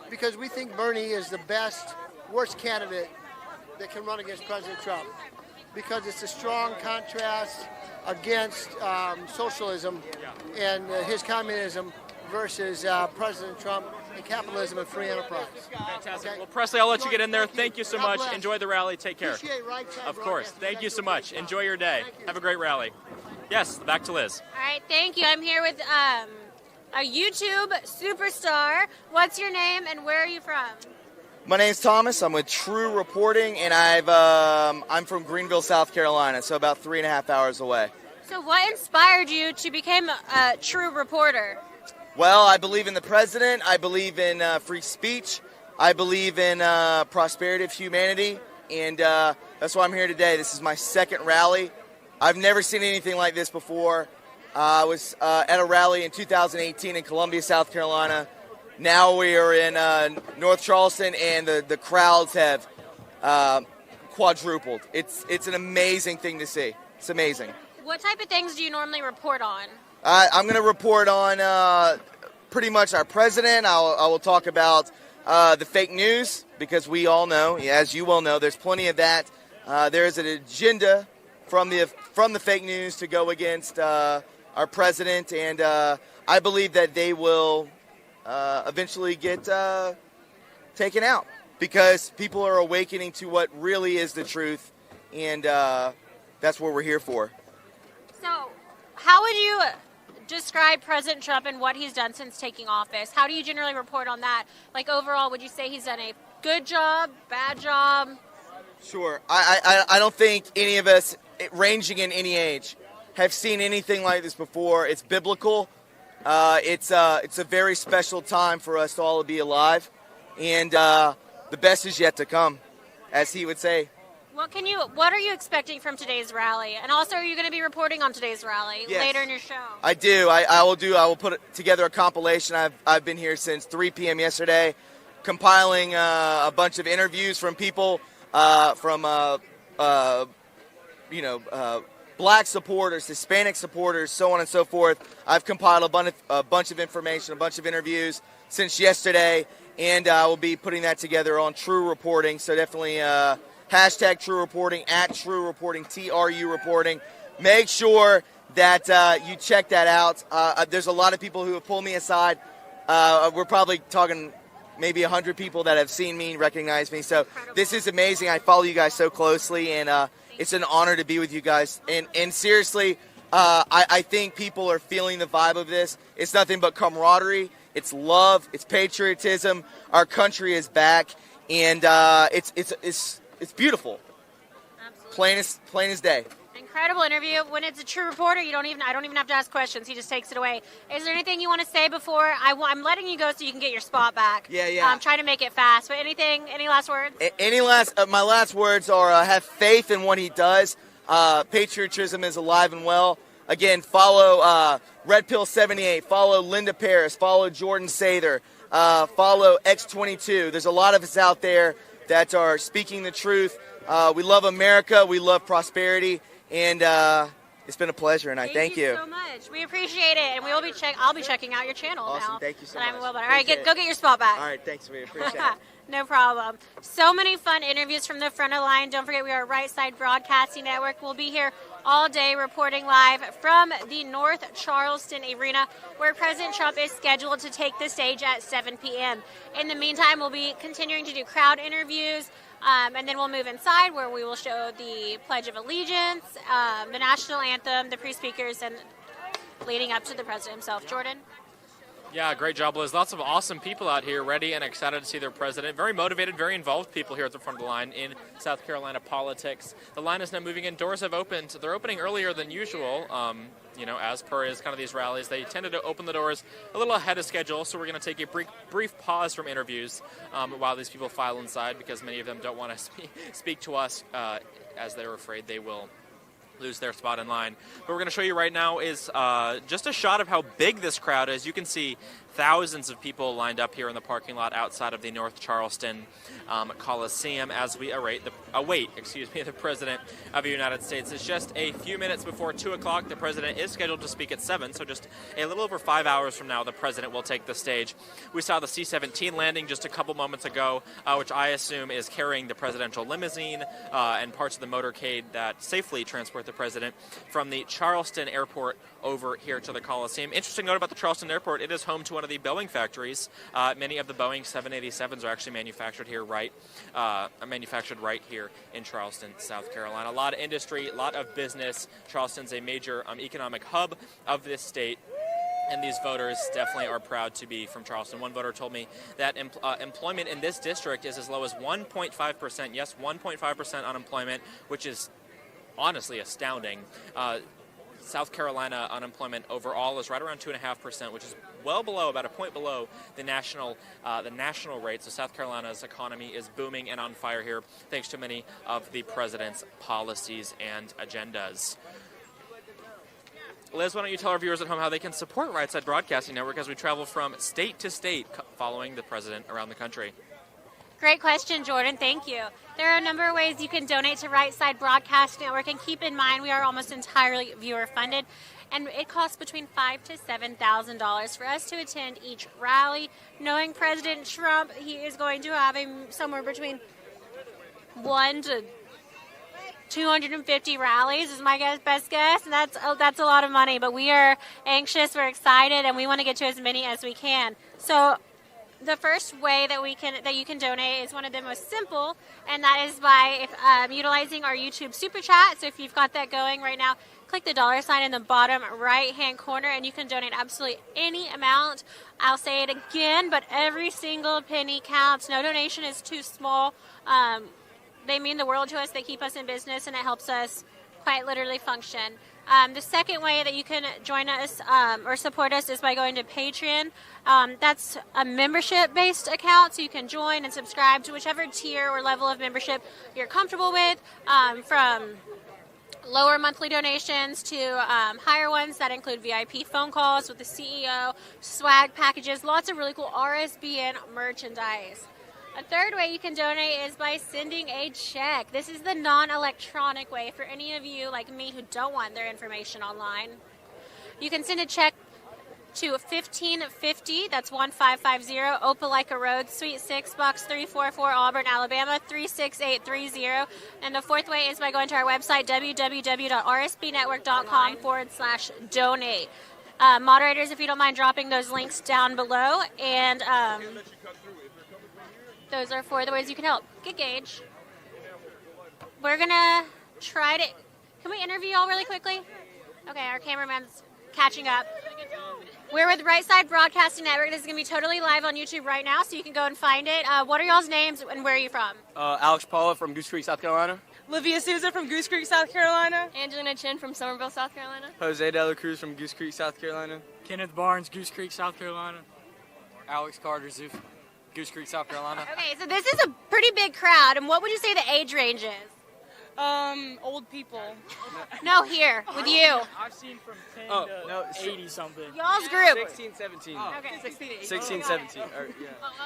because we think Bernie is the best, worst candidate that can run against President Trump, because it's a strong contrast against socialism and his communism versus President Trump and capitalism and free enterprise. Fantastic. Okay? Well, Presley, I'll let you get in there. Thank you so God much. bless. Enjoy the rally. Take care. Appreciate Right Side Of course. Broadcasting. Thank you so much. Great Enjoy your day. Thank you. Have a great rally. Yes, back to Liz. All right, thank you. I'm here with a YouTube superstar. What's your name and where are you from? My name's Thomas. I'm with True Reporting, and I'm from Greenville, South Carolina, so about 3.5 hours away. So what inspired you to become a true reporter? Well, I believe in the president. I believe in free speech. I believe in prosperity of humanity, and that's why I'm here today. This is my second rally. I've never seen anything like this before. I was at a rally in 2018 in Columbia, South Carolina. Now we are in North Charleston, and the crowds have quadrupled. It's an amazing thing to see. It's amazing. What type of things do you normally report on? I'm going to report on pretty much our president. I will talk about the fake news, because we all know, as you well know, there's plenty of that. There is an agenda from the fake news to go against our president, and I believe that they will eventually get taken out, because people are awakening to what really is the truth, and that's what we're here for. So, how would you describe President Trump and what he's done since taking office? How do you generally report on that? Like, overall, would you say he's done a good job, bad job? Sure. I don't think any of us, ranging in any age, have seen anything like this before. It's biblical. It's a very special time for us to all be alive, and the best is yet to come, as he would say. What are you expecting from today's rally? And also, are you going to be reporting on today's rally later in your show? I do. I will put together a compilation. I've been here since 3 p.m. yesterday, compiling a bunch of interviews from people from black supporters, Hispanic supporters, so on and so forth. I've compiled a bunch of information, a bunch of interviews since yesterday, and I will be putting that together on True Reporting. So definitely hashtag True Reporting, @True Reporting, TRU Reporting. Make sure that you check that out. There's a lot of people who have pulled me aside. We're probably talking maybe 100 people that have seen me, recognize me. So this is amazing. I follow you guys so closely, and it's an honor to be with you guys. And seriously, I think people are feeling the vibe of this. It's nothing but camaraderie. It's love. It's patriotism. Our country is back, and it's beautiful. Absolutely. Plain as day. Incredible interview. When it's a true reporter, I don't even have to ask questions. He just takes it away. Is there anything you want to say before I'm letting you go so you can get your spot back? Yeah. I'm trying to make it fast. But any last words? My last words are have faith in what he does. Patriotism is alive and well. Again, follow Red Pill 78. Follow Linda Paris. Follow Jordan Sather. Follow X22. There's a lot of us out there that are speaking the truth. We love America. We love prosperity. And it's been a pleasure, and I thank you so much. We appreciate it, and I'll be checking out your channel now. Awesome, thank you so much. All right, go get your spot back. All right, thanks, we appreciate it. No problem. So many fun interviews from the front of the line. Don't forget, we are Right Side Broadcasting Network. We'll be here all day reporting live from the North Charleston Arena, where President Trump is scheduled to take the stage at 7 p.m. In the meantime, we'll be continuing to do crowd interviews. And then we'll move inside where we will show the Pledge of Allegiance, the national anthem, the pre-speakers, and leading up to the president himself. Jordan? Yeah, great job, Liz. Lots of awesome people out here ready and excited to see their president. Very motivated, very involved people here at the front of the line in South Carolina politics. The line is now moving in. Doors have opened. They're opening earlier than usual. As per is kind of these rallies, they tended to open the doors a little ahead of schedule, so we're going to take a brief pause from interviews while these people file inside, because many of them don't want to speak to us as they're afraid they will lose their spot in line. What we're going to show you right now is just a shot of how big this crowd is. You can see thousands of people lined up here in the parking lot outside of the North Charleston Coliseum as we await the President of the United States. It's just a few minutes before 2 o'clock. The President is scheduled to speak at 7, so just a little over 5 hours from now, the President will take the stage. We saw the C-17 landing just a couple moments ago, which I assume is carrying the presidential limousine and parts of the motorcade that safely transport the President from the Charleston Airport over here to the Coliseum. Interesting note about the Charleston Airport, it is home to one of the Boeing factories. Many of the Boeing 787s are actually manufactured right here in Charleston, South Carolina. A lot of industry, a lot of business. Charleston's a major economic hub of this state, and these voters definitely are proud to be from Charleston. One voter told me that employment in this district is as low as 1.5%. Yes, 1.5% unemployment, which is honestly astounding. South Carolina unemployment overall is right around 2.5%, which is well below, about a point below the national rate. So South Carolina's economy is booming and on fire here, thanks to many of the president's policies and agendas. Liz, why don't you tell our viewers at home how they can support Right Side Broadcasting Network as we travel from state to state following the president around the country? Great question, Jordan. Thank you. There are a number of ways you can donate to Right Side Broadcast Network, and keep in mind we are almost entirely viewer funded, and it costs between $5,000 to $7,000 for us to attend each rally. Knowing President Trump, he is going to have somewhere between 1 to 250 rallies is my best guess, and that's a lot of money. But we are anxious, we're excited, and we want to get to as many as we can. So the first way that you can donate is one of the most simple, and that is by utilizing our YouTube Super Chat. So if you've got that going right now, click the $ in the bottom right-hand corner, and you can donate absolutely any amount. I'll say it again, but every single penny counts. No donation is too small. They mean the world to us. They keep us in business, and it helps us quite literally function. The second way that you can join us or support us is by going to Patreon. That's a membership-based account, so you can join and subscribe to whichever tier or level of membership you're comfortable with, from lower monthly donations to higher ones that include VIP phone calls with the CEO, swag packages, lots of really cool RSBN merchandise. A third way you can donate is by sending a check. This is the non-electronic way for any of you like me who don't want their information online. You can send a check to 1550, that's 1550, Opelika Road, Suite 6, Box 344, Auburn, Alabama, 36830. And the fourth way is by going to our website, www.rsbnetwork.com/donate. Moderators, if you don't mind dropping those links down below, and those are four of the ways you can help. Get Gage. We're going to try to... Can we interview y'all really quickly? Okay, our cameraman's catching up. We're with Right Side Broadcasting Network. This is going to be totally live on YouTube right now, so you can go and find it. What are y'all's names, and where are you from? Alex Paula from Goose Creek, South Carolina. Livia Souza from Goose Creek, South Carolina. Angelina Chin from Somerville, South Carolina. Jose De La Cruz from Goose Creek, South Carolina. Kenneth Barnes, Goose Creek, South Carolina. Alex Carter, Zoof, Goose Creek, South Carolina. Okay, so this is a pretty big crowd, and what would you say the age range is? Old people. No, here, with you. I've seen from 10 to 80-something. Y'all's group. 16, 17. Okay. 16, 17.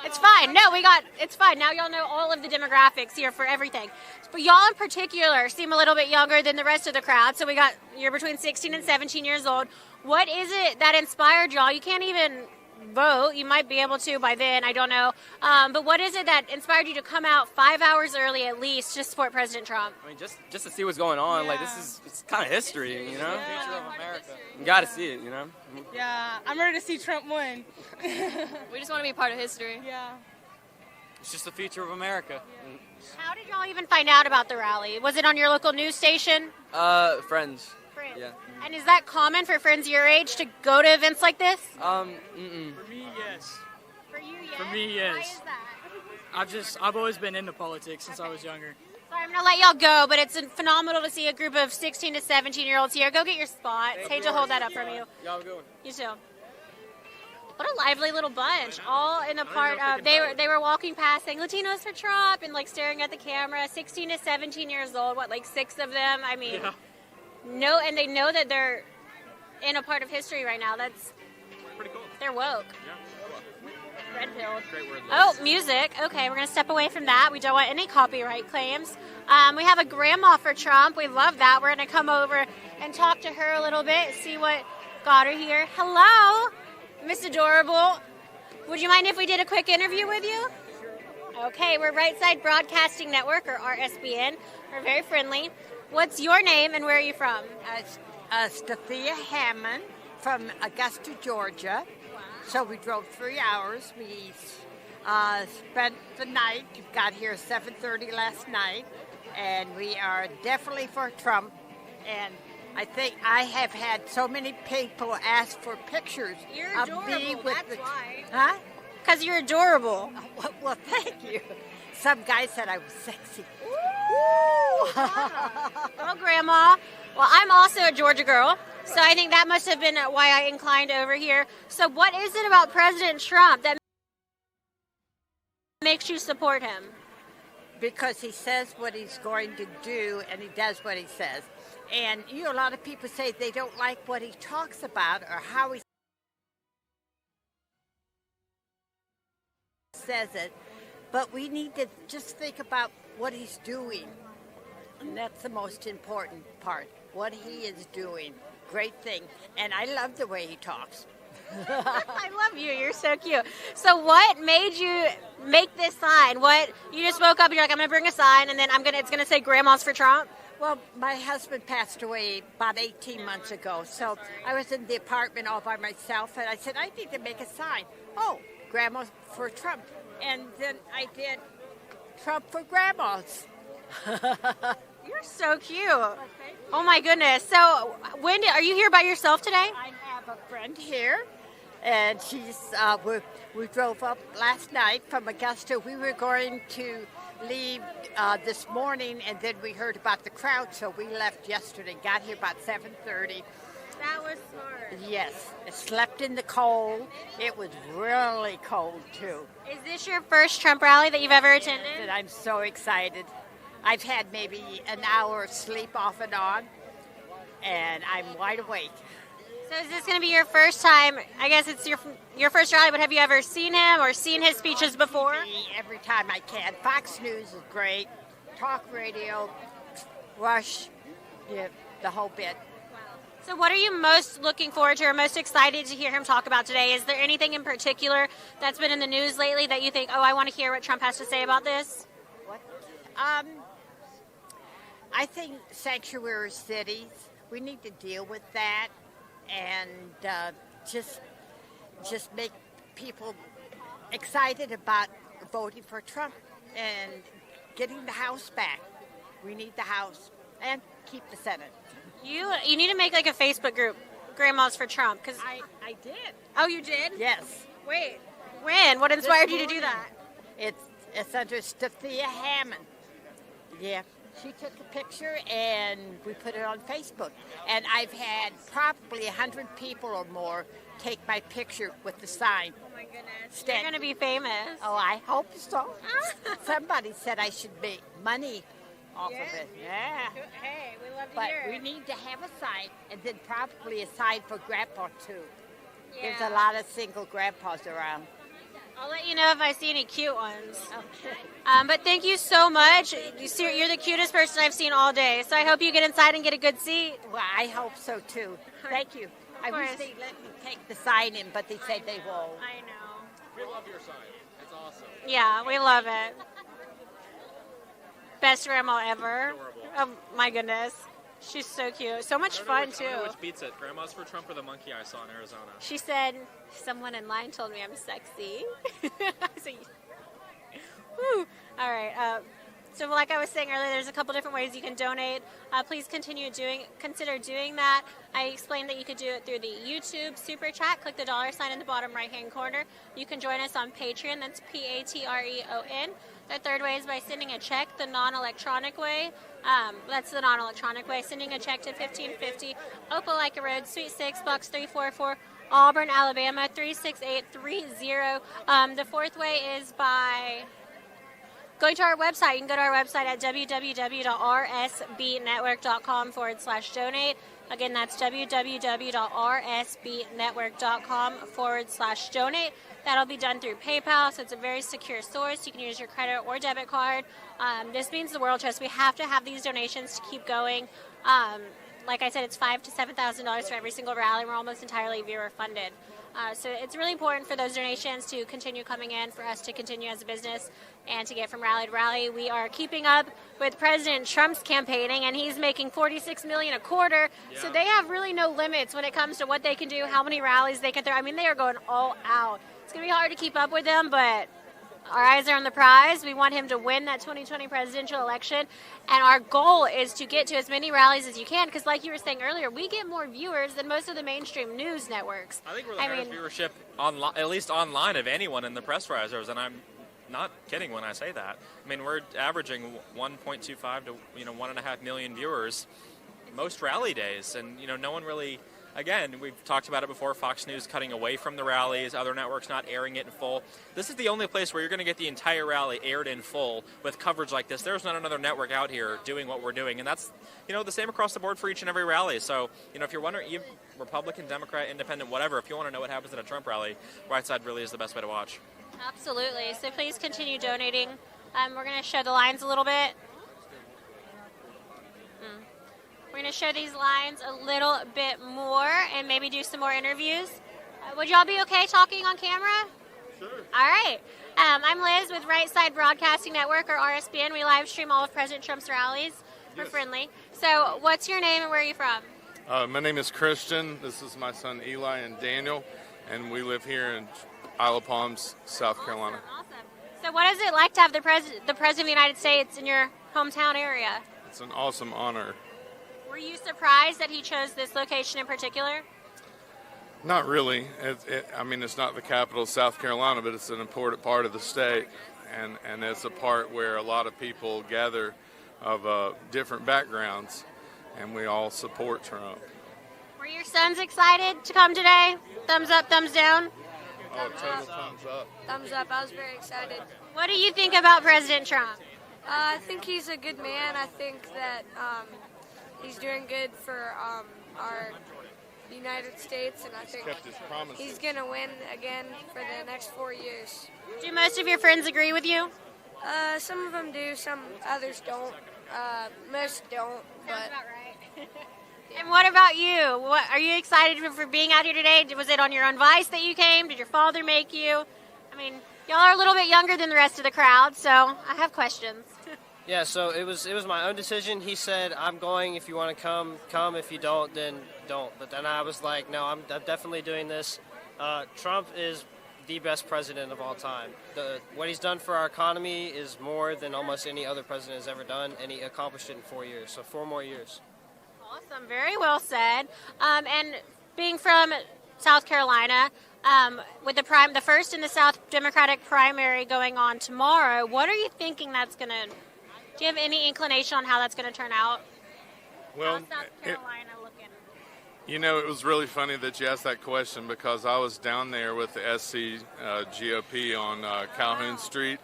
It's fine. No, it's fine. Now y'all know all of the demographics here for everything. But y'all in particular seem a little bit younger than the rest of the crowd. So you're between 16 and 17 years old. What is it that inspired y'all? You can't even vote. You might be able to by then. I don't know. But what is it that inspired you to come out 5 hours early at least to support President Trump? I mean, just to see what's going on. Like, it's kind of history, you know? The future of America. You got to see it, you know? Yeah, I'm ready to see Trump win. We just want to be part of history. Yeah. It's just the future of America. How did y'all even find out about the rally? Was it on your local news station? Friends. Yeah. And is that common for friends your age to go to events like this? For me, yes. For you, yes. For me, yes. Why is that? I've always been into politics since I was younger. So I'm going to let y'all go, but it's phenomenal to see a group of 16 to 17-year-olds here. Go get your spots. Hate to hold that up from you. Y'all have a good one. You too. What a lively little bunch, all in a part of, they were walking past saying Latinos for Trump and like staring at the camera, 16 to 17 years old, like 6 of them? I mean, no, and they know that they're in a part of history right now. That's pretty cool. They're woke. Yeah. Red-pilled. Great word. Oh, music. Okay, we're going to step away from that. We don't want any copyright claims. We have a grandma for Trump. We love that. We're going to come over and talk to her a little bit, see what got her here. Hello, Miss Adorable. Would you mind if we did a quick interview with you? Okay, we're Right Side Broadcasting Network, or RSBN. We're very friendly. What's your name and where are you from? Stathea Hammond from Augusta, Georgia. Wow. So we drove 3 hours. We spent the night. Got here 7:30 last night, and we are definitely for Trump. And I think I have had so many people ask for pictures of me with That's why. Huh? Because you're adorable. Well, thank you. Some guy said I was sexy. Well, Grandma. Well, I'm also a Georgia girl, so I think that must have been why I inclined over here. So what is it about President Trump that makes you support him? Because he says what he's going to do, and he does what he says. And, a lot of people say they don't like what he talks about or how he says it. But we need to just think about what he's doing. And that's the most important part, what he is doing. Great thing. And I love the way he talks. I love you. You're so cute. So what made you make this sign? You just woke up and you're like, I'm going to bring a sign, and then it's going to say Grandma's for Trump? Well, my husband passed away about 18 months ago. So I was in the apartment all by myself, and I said, I need to make a sign. Oh, Grandma's for Trump. And then I did Trump for Grandmas. You're so cute. Oh my goodness. So are you here by yourself today? I have a friend here, and she's we drove up last night from Augusta. We were going to leave this morning, and then we heard about the crowd, so we left yesterday. Got here about 7:30. That was smart. Yes, I slept in the cold. It was really cold too. Is this your first Trump rally that you've ever attended? And I'm so excited. I've had maybe an hour of sleep off and on, and I'm wide awake. So is this going to be your first time? I guess it's your first rally, but have you ever seen him or seen his speeches before? Every time I can. Fox News is great. Talk radio, Rush, the whole bit. So what are you most looking forward to or most excited to hear him talk about today? Is there anything in particular that's been in the news lately that you think, oh, I want to hear what Trump has to say about this? I think sanctuary cities, we need to deal with that and just make people excited about voting for Trump and getting the House back. We need the House and keep the Senate. You need to make like a Facebook group, Grandmas for Trump, because I did. Oh, you did? Yes. Wait, when? What inspired you to do that? It's under Stathea Hammond. Yeah. She took a picture and we put it on Facebook. And I've had probably 100 people or more take my picture with the sign. Oh my goodness. You're going to be famous. Oh, I hope so. Somebody said I should make money off of it. Yeah. Hey, we love to But hear we it. need to have a sign and then probably a sign for Grandpa too. Yeah. There's a lot of single grandpas around. I'll let you know if I see any cute ones. But thank you so much. You're the cutest person I've seen all day. So I hope you get inside and get a good seat. Well, I hope so too. Thank you. I wish course. they'd let me take the sign in, but they said they won't. I know. We love your sign. It's awesome. Yeah, we love it. Best grandma ever. Adorable. Oh my goodness. She's so cute. So much fun I don't know too. which beats it, Grandma's for Trump or the monkey I saw in Arizona. She said, someone in line told me I'm sexy. I said, whew. All right. So like I was saying earlier, there's a couple different ways you can donate. Please consider doing that. I explained that you could do it through the YouTube Super Chat. Click the $sign in the bottom right-hand corner. You can join us on Patreon. That's Patreon. The third way is by sending a check, the non-electronic way. That's the non-electronic way. Sending a check to 1550 Opelika Road, Suite 6, Box 344, Auburn, Alabama, 36830. The fourth way is by going to our website. You can go to our website at www.rsbnetwork.com/donate. Again, that's www.rsbnetwork.com/donate. That'll be done through PayPal, so it's a very secure source. You can use your credit or debit card. This means the world to us. We have to have these donations to keep going. Like I said, it's $5,000 to $7,000 for every single rally. We're almost entirely viewer funded. So it's really important for those donations to continue coming in, for us to continue as a business and to get from rally to rally. We are keeping up with President Trump's campaigning, and he's making $46 million a quarter. Yeah. So they have really no limits when it comes to what they can do, how many rallies they can throw. I mean, they are going all out. It's going to be hard to keep up with them, but our eyes are on the prize. We want him to win that 2020 presidential election, and our goal is to get to as many rallies as you can, because like you were saying earlier, we get more viewers than most of the mainstream news networks. I think we're the highest viewership, at least online, of anyone in the press risers, and I'm not kidding when I say that. I mean, we're averaging 1.25 to 1.5 million viewers most rally days, and no one really. Again, we've talked about it before, Fox News cutting away from the rallies, other networks not airing it in full. This is the only place where you're going to get the entire rally aired in full with coverage like this. There's not another network out here doing what we're doing, and that's, the same across the board for each and every rally. So, if you're wondering, Republican, Democrat, Independent, whatever, if you want to know what happens at a Trump rally, Right Side really is the best way to watch. Absolutely. So please continue donating. We're going to show the lines a little bit. We're going to show these lines a little bit more and maybe do some more interviews. Would y'all be okay talking on camera? Sure. All right. I'm Liz with Right Side Broadcasting Network, or RSBN. We live stream all of President Trump's rallies. We're friendly. So what's your name and where are you from? My name is Christian. This is my son Eli and Daniel, and we live here in Isle of Palms, South Carolina. Awesome. So what is it like to have the President of the United States in your hometown area? It's an awesome honor. Were you surprised that he chose this location in particular? Not really. It's not the capital of South Carolina, but it's an important part of the state, and it's a part where a lot of people gather of different backgrounds, and we all support Trump. Were your sons excited to come today? Thumbs up, thumbs down? Oh, total thumbs up. Thumbs up. I was very excited. What do you think about President Trump? I think he's a good man. I think that he's doing good for our United States, and I think he's going to win again for the next 4 years. Do most of your friends agree with you? Some of them do, some others don't. Most don't. But sounds about right. And what about you? What are you excited for being out here today? Was it on your own advice that you came? Did your father make you? I mean, y'all are a little bit younger than the rest of the crowd, so I have questions. Yeah, so it was my own decision. He said, "I'm going. If you want to come. If you don't, then don't." But then I was like, "No, I'm definitely doing this." Trump is the best president of all time. What he's done for our economy is more than almost any other president has ever done, and he accomplished it in 4 years. So 4 more years. Awesome, very well said. And being from South Carolina, with the first in the South Democratic primary going on tomorrow, what are you thinking that's going to? Do you have any inclination on how that's going to turn out? Well, How's South Carolina looking? You know, it was really funny that you asked that question because I was down there with the SC GOP on Calhoun Street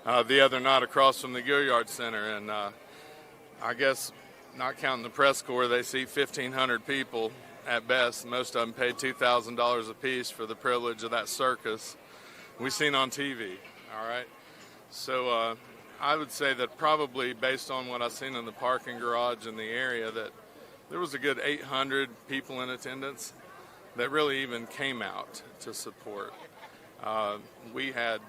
the other night across from the Gilliard Center, and I guess, not counting the press corps, they see 1,500 people at best. Most of them paid $2,000 apiece for the privilege of that circus we seen on TV. All right, so I would say that probably based on what I've seen in the parking garage in the area, that there was a good 800 people in attendance that really even came out to support. We had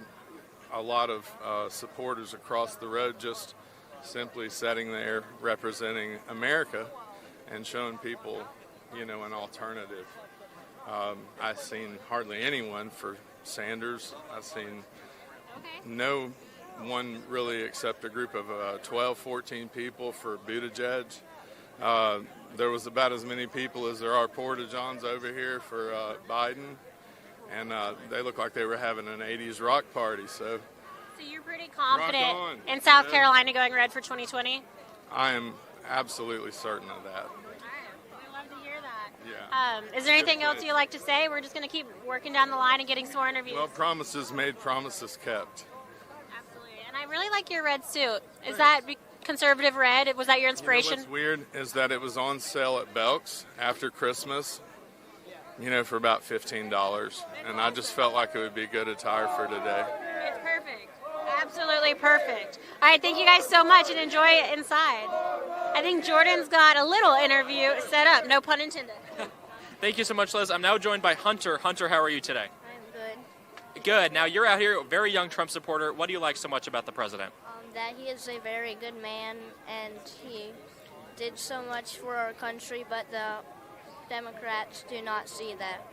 a lot of supporters across the road just simply sitting there representing America and showing people, you know, an alternative. I've seen hardly anyone for Sanders. I've seen no one really except a group of 12, 14 people for Buttigieg. There was about as many people as there are Porta-Johns over here for Biden, and they look like they were having an 80s rock party. So you're pretty confident in South Carolina going red for 2020? I am absolutely certain of that. We love to hear that. Yeah. Is there anything else you'd like to say? We're just going to keep working down the line and getting some more interviews. Well, promises made, promises kept. Absolutely. And I really like your red suit. Is that conservative red? Was that your inspiration? You know what's weird is that it was on sale at Belk's after Christmas, you know, for about $15. And I just felt like it would be good attire for today. It's perfect. Absolutely perfect. All right, thank you guys so much and enjoy it inside. I think Jordan's got a little interview set up, no pun intended. Thank you so much, Liz. I'm now joined by Hunter. Hunter, how are you today? I'm good. Good. Now, you're out here, a very young Trump supporter. What do you like so much about the president? That he is a very good man and he did so much for our country, but the Democrats do not see that.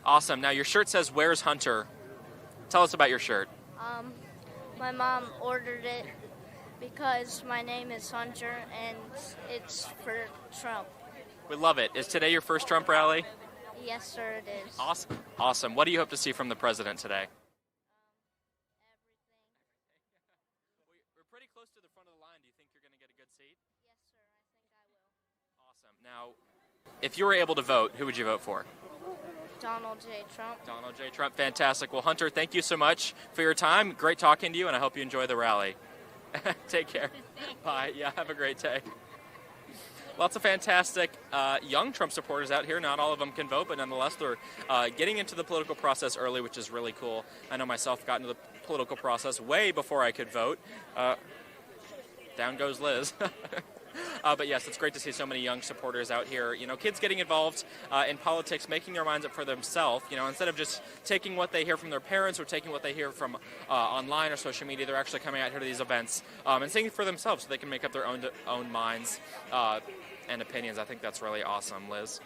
Awesome. Now, your shirt says, "Where's Hunter?" Tell us about your shirt. My mom ordered it because my name is Hunter and it's for Trump. We love it. Is today your first Trump rally? Yes, sir, it is. Awesome. Awesome. What do you hope to see from the president today? We're pretty close to the front of the line. Do you think you're going to get a good seat? Yes, sir, I think I will. Awesome. Now, if you were able to vote, who would you vote for? Donald J. Trump. Donald J. Trump. Fantastic. Well, Hunter, thank you so much for your time. Great talking to you, and I hope you enjoy the rally. Take care. Bye. Yeah, have a great day. Lots of fantastic young Trump supporters out here. Not all of them can vote, but nonetheless, they're getting into the political process early, which is really cool. I know myself got into the political process way before I could vote. Down goes Liz. But yes, it's great to see so many young supporters out here. You know, kids getting involved in politics, making their minds up for themselves. You know, instead of just taking what they hear from their parents or taking what they hear from online or social media, they're actually coming out here to these events and seeing for themselves so they can make up their own minds and opinions. I think that's really awesome, Liz.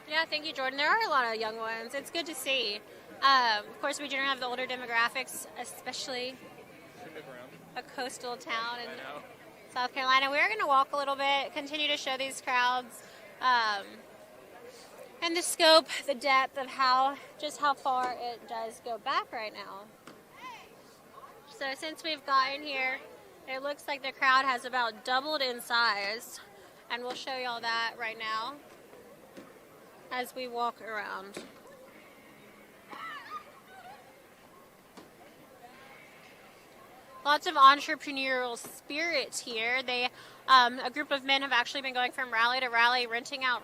Yeah, thank you, Jordan. There are a lot of young ones. It's good to see. Of course, we do have the older demographics, especially a coastal town in South Carolina. We're going to walk a little bit, continue to show these crowds and the scope, the depth of how far it does go back right now. So since we've gotten here, it looks like the crowd has about doubled in size, and we'll show y'all that right now as we walk around. Lots of entrepreneurial spirits here. A group of men have actually been going from rally to rally, renting out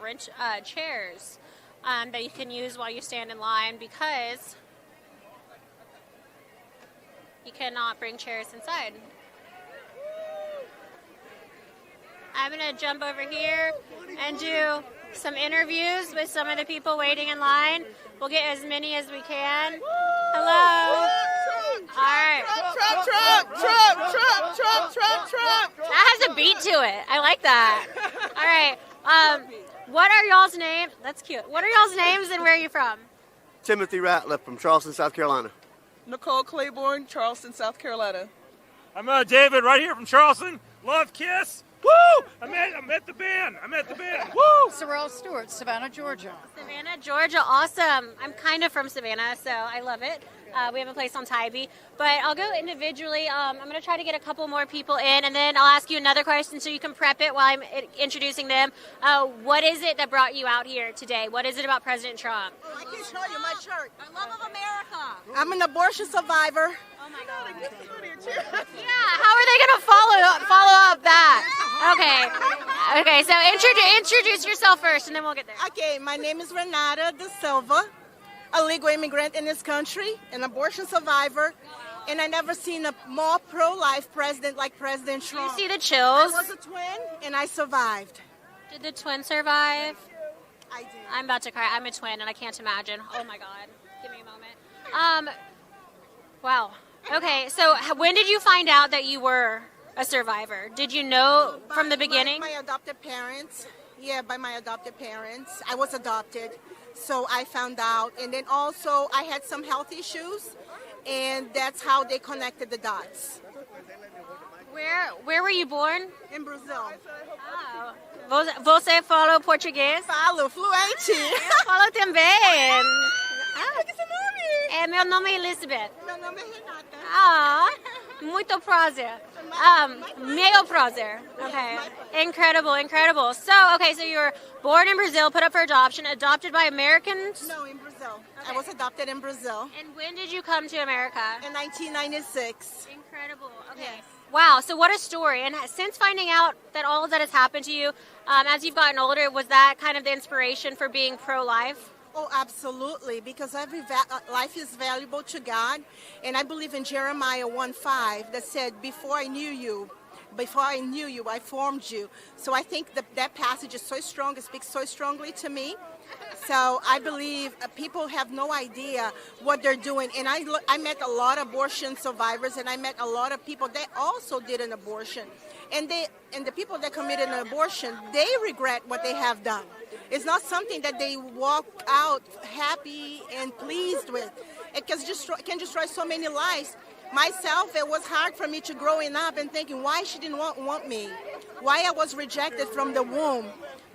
chairs that you can use while you stand in line because you cannot bring chairs inside. I'm going to jump over here and do some interviews with some of the people waiting in line. We'll get as many as we can. Hello. All right. Trump. That has a beat to it. I like that. All right. What are y'all's names? That's cute. What are y'all's names and where are you from? Timothy Ratliff from Charleston, South Carolina. Nicole Claiborne, Charleston, South Carolina. I'm David, right here from Charleston. Love Kiss. Woo! I'm at the band. Woo! Sorrel Stewart, Savannah, Georgia. Savannah, Georgia. Awesome. I'm kind of from Savannah, so I love it. We have a place on Tybee. But I'll go individually. I'm going to try to get a couple more people in, and then I'll ask you another question so you can prep it while I'm introducing them. What is it that brought you out here today? What is it about President Trump? I can show you my shirt. I love of America. I'm an abortion survivor. Oh my God. Yeah, how are they going to follow up that? Okay, so introduce yourself first, and then we'll get there. Okay, my name is Renata Da Silva, a legal immigrant in this country, an abortion survivor, and I never seen a more pro-life president like President Trump. You see the chills? I was a twin, and I survived. Did the twin survive? I did. I'm about to cry. I'm a twin, and I can't imagine. Oh my God. Give me a moment. Wow. Okay, so when did you find out that you were a survivor? Did you know from the beginning? By my adopted parents. Yeah, by my adopted parents. I was adopted, so I found out. And then also I had some health issues, and that's how they connected the dots. Where were you born? In Brazil. Oh. Você fala português? Falo, fluente. Eu falo também. Ah, que seu nome? Meu nome é Elizabeth. Meu nome é Renata. Ah, muito prazer. Meu prazer. Okay. Incredible. So you were born in Brazil, put up for adoption, adopted by Americans? No, in Brazil. Okay. I was adopted in Brazil. And when did you come to America? In 1996. Incredible. Okay. Yes. Wow, so what a story. And since finding out that all of that has happened to you, as you've gotten older, was that kind of the inspiration for being pro-life? Oh, absolutely, because every life is valuable to God. And I believe in Jeremiah 1:5 that said, before I knew you, I formed you. So I think that passage is so strong, it speaks so strongly to me. So I believe people have no idea what they're doing. And I met a lot of abortion survivors, and I met a lot of people that also did an abortion. And the people that committed an abortion, they regret what they have done. It's not something that they walk out happy and pleased with. It can destroy so many lives. Myself, it was hard for me to growing up and thinking why she didn't want me, why I was rejected from the womb.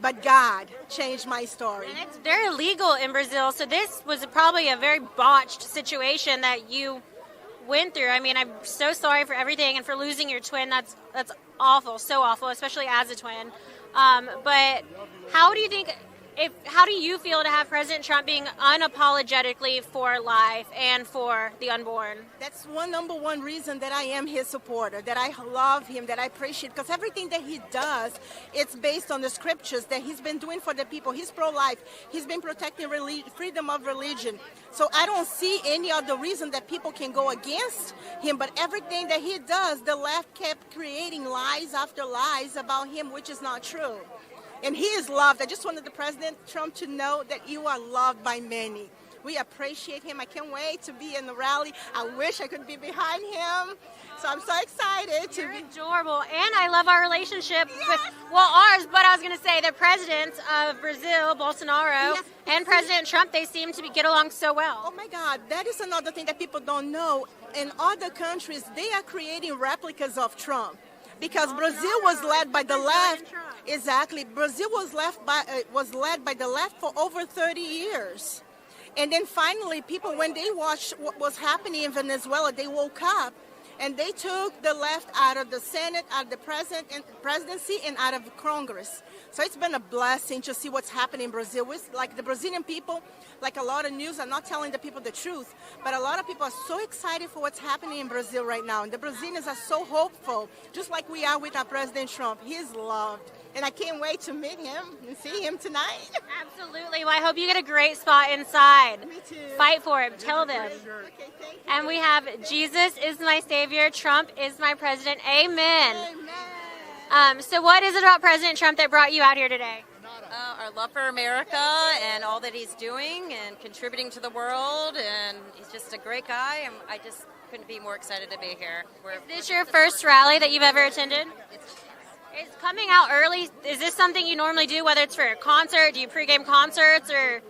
But God changed my story. And it's very illegal in Brazil, so this was probably a very botched situation that you went through. I mean, I'm so sorry for everything and for losing your twin. That's awful, so awful, especially as a twin. But how do you feel to have President Trump being unapologetically for life and for the unborn? That's number one reason that I am his supporter, that I love him, that I appreciate, because everything that he does, it's based on the scriptures that he's been doing for the people. He's pro-life. He's been protecting freedom of religion. So I don't see any other reason that people can go against him, but everything that he does, the left kept creating lies after lies about him, which is not true. And he is loved. I just wanted the President Trump to know that you are loved by many. We appreciate him. I can't wait to be in the rally. I wish I could be behind him. So I'm so excited. You're adorable. And I love our relationship. Yes. Ours, but I was going to say the presidents of Brazil, Bolsonaro, yes, and President Trump, they seem to get along so well. Oh, my God. That is another thing that people don't know. In other countries, they are creating replicas of Trump. Because Brazil was led by the left. Exactly. Brazil was led by the left for over 30 years. And then finally, people, when they watched what was happening in Venezuela, they woke up and they took the left out of the Senate, out of the presidency, and out of Congress. So it's been a blessing to see what's happening in Brazil. Like the Brazilian people, like a lot of news are not telling the people the truth, but a lot of people are so excited for what's happening in Brazil right now. And the Brazilians are so hopeful, just like we are with our President Trump. He's loved. And I can't wait to meet him and see him tonight. Absolutely. Well, I hope you get a great spot inside. Me too. Fight for him. Tell them. Okay, thank you. And we have Jesus is my Savior, Trump is my President. Amen. Amen. So what is it about President Trump that brought you out here today? Our love for America and all that he's doing and contributing to the world, and he's just a great guy, and I just couldn't be more excited to be here. Is this your first rally that you've ever attended? It's coming out early. Is this something you normally do, whether it's for a concert? Do you pregame concerts or?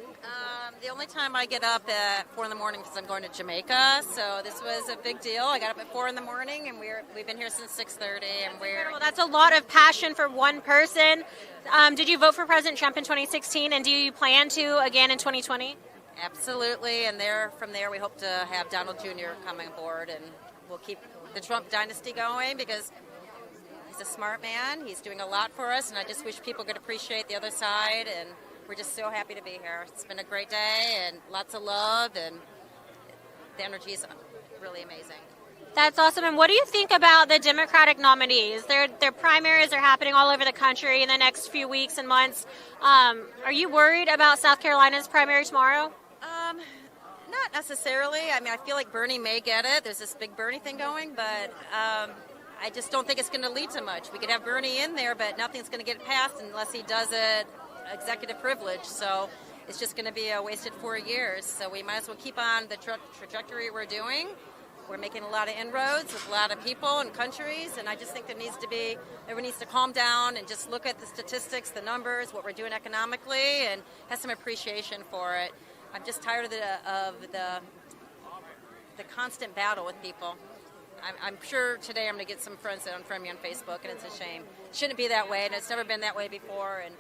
The only time I get up at 4 in the morning because I'm going to Jamaica, so this was a big deal. I got up at 4 in the morning, and we've been here since 6:30, and Well, that's a lot of passion for one person. Did you vote for President Trump in 2016, and do you plan to again in 2020? Absolutely, and from there we hope to have Donald Jr. coming aboard, and we'll keep the Trump dynasty going because he's a smart man. He's doing a lot for us, and I just wish people could appreciate the other side, and we're just so happy to be here. It's been a great day and lots of love, and the energy is really amazing. That's awesome. And what do you think about the Democratic nominees? Their primaries are happening all over the country in the next few weeks and months. Are you worried about South Carolina's primary tomorrow? Not necessarily. I mean, I feel like Bernie may get it. There's this big Bernie thing going, but I just don't think it's going to lead to much. We could have Bernie in there, but nothing's going to get passed unless he does it executive privilege. So it's just going to be a wasted 4 years. So we might as well keep on the trajectory we're doing. We're making a lot of inroads with a lot of people and countries, and I just think everyone needs to calm down and just look at the statistics, the numbers, what we're doing economically, and have some appreciation for it. I'm just tired of the constant battle with people. I'm sure today I'm going to get some friends that unfriend me on Facebook, and it's a shame. It shouldn't be that way, and it's never been that way before, and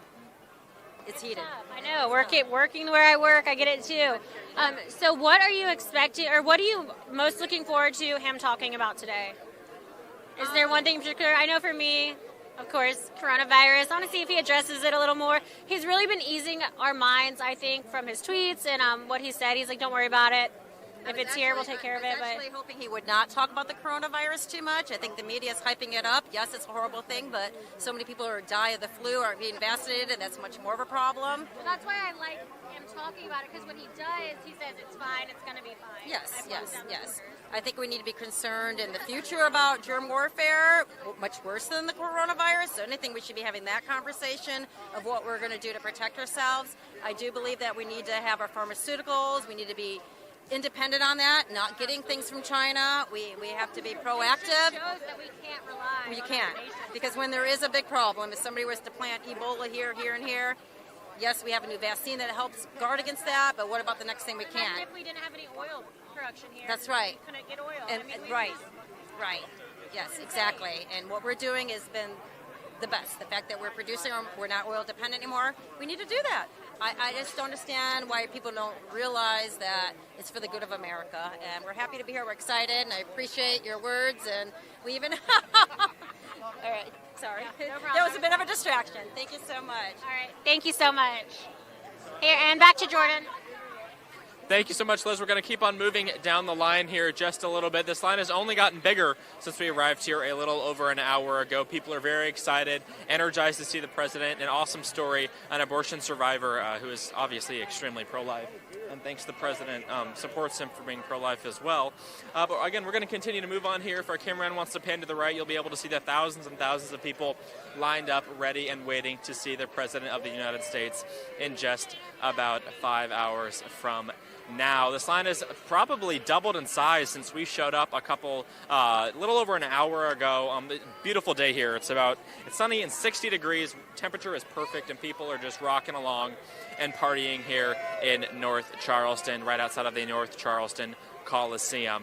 it's heated. I know. Working where I work, I get it too. So what are you expecting, or what are you most looking forward to him talking about today? Is there one thing in particular? I know for me, of course, coronavirus. I want to see if he addresses it a little more. He's really been easing our minds, I think, from his tweets and what he said. He's like, don't worry about it. If it's here, we'll take care of it. I was actually hoping he would not talk about the coronavirus too much. I think the media is hyping it up. Yes, it's a horrible thing, but so many people are dying of the flu, aren't being vaccinated, and that's much more of a problem. Well, that's why I like him talking about it, because when he does, he says it's fine, it's going to be fine. Yes. I think we need to be concerned in the future about germ warfare, much worse than the coronavirus. So anything, we should be having that conversation of what we're going to do to protect ourselves. I do believe that we need to have our pharmaceuticals. We need to be independent on that, not getting things from China. We have to be proactive. It shows that we can't rely. You can't, because when there is a big problem, if somebody was to plant Ebola here, and here, yes, we have a new vaccine that helps guard against that, but what about the next thing we can't? If we didn't have any oil production here, that's right. We couldn't get oil. And, right. Yes, exactly. And what we're doing has been the best. The fact that we're producing, we're not oil dependent anymore. We need to do that. I just don't understand why people don't realize that it's for the good of America. And we're happy to be here. We're excited, and I appreciate your words. And we even... All right, sorry. No problem. That was a bit of a distraction. Thank you so much. All right, thank you so much. Here, and back to Jordan. Thank you so much, Liz. We're going to keep on moving down the line here just a little bit. This line has only gotten bigger since we arrived here a little over an hour ago. People are very excited, energized to see the president. An awesome story, an abortion survivor who is obviously extremely pro-life. And thanks, the president supports him for being pro-life as well. But again, we're going to continue to move on here. If our cameraman wants to pan to the right, you'll be able to see the thousands and thousands of people lined up, ready and waiting to see the president of the United States in just about 5 hours from now. This line has probably doubled in size since we showed up a little over an hour ago. Beautiful day here. It's sunny and 60 degrees. Temperature is perfect, and people are just rocking along and partying here in North Charleston, right outside of the North Charleston Coliseum.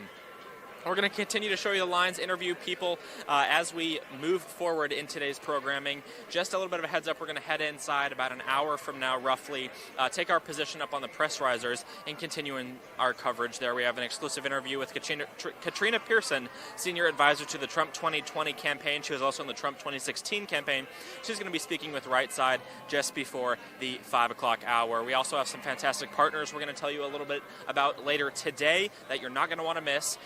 We're going to continue to show you the lines, interview people as we move forward in today's programming. Just a little bit of a heads up, we're going to head inside about an hour from now, roughly, take our position up on the press risers, and continue in our coverage there. We have an exclusive interview with Katrina Pearson, senior advisor to the Trump 2020 campaign. She was also in the Trump 2016 campaign. She's going to be speaking with Right Side just before the 5 o'clock hour. We also have some fantastic partners we're going to tell you a little bit about later today that you're not going to want to miss.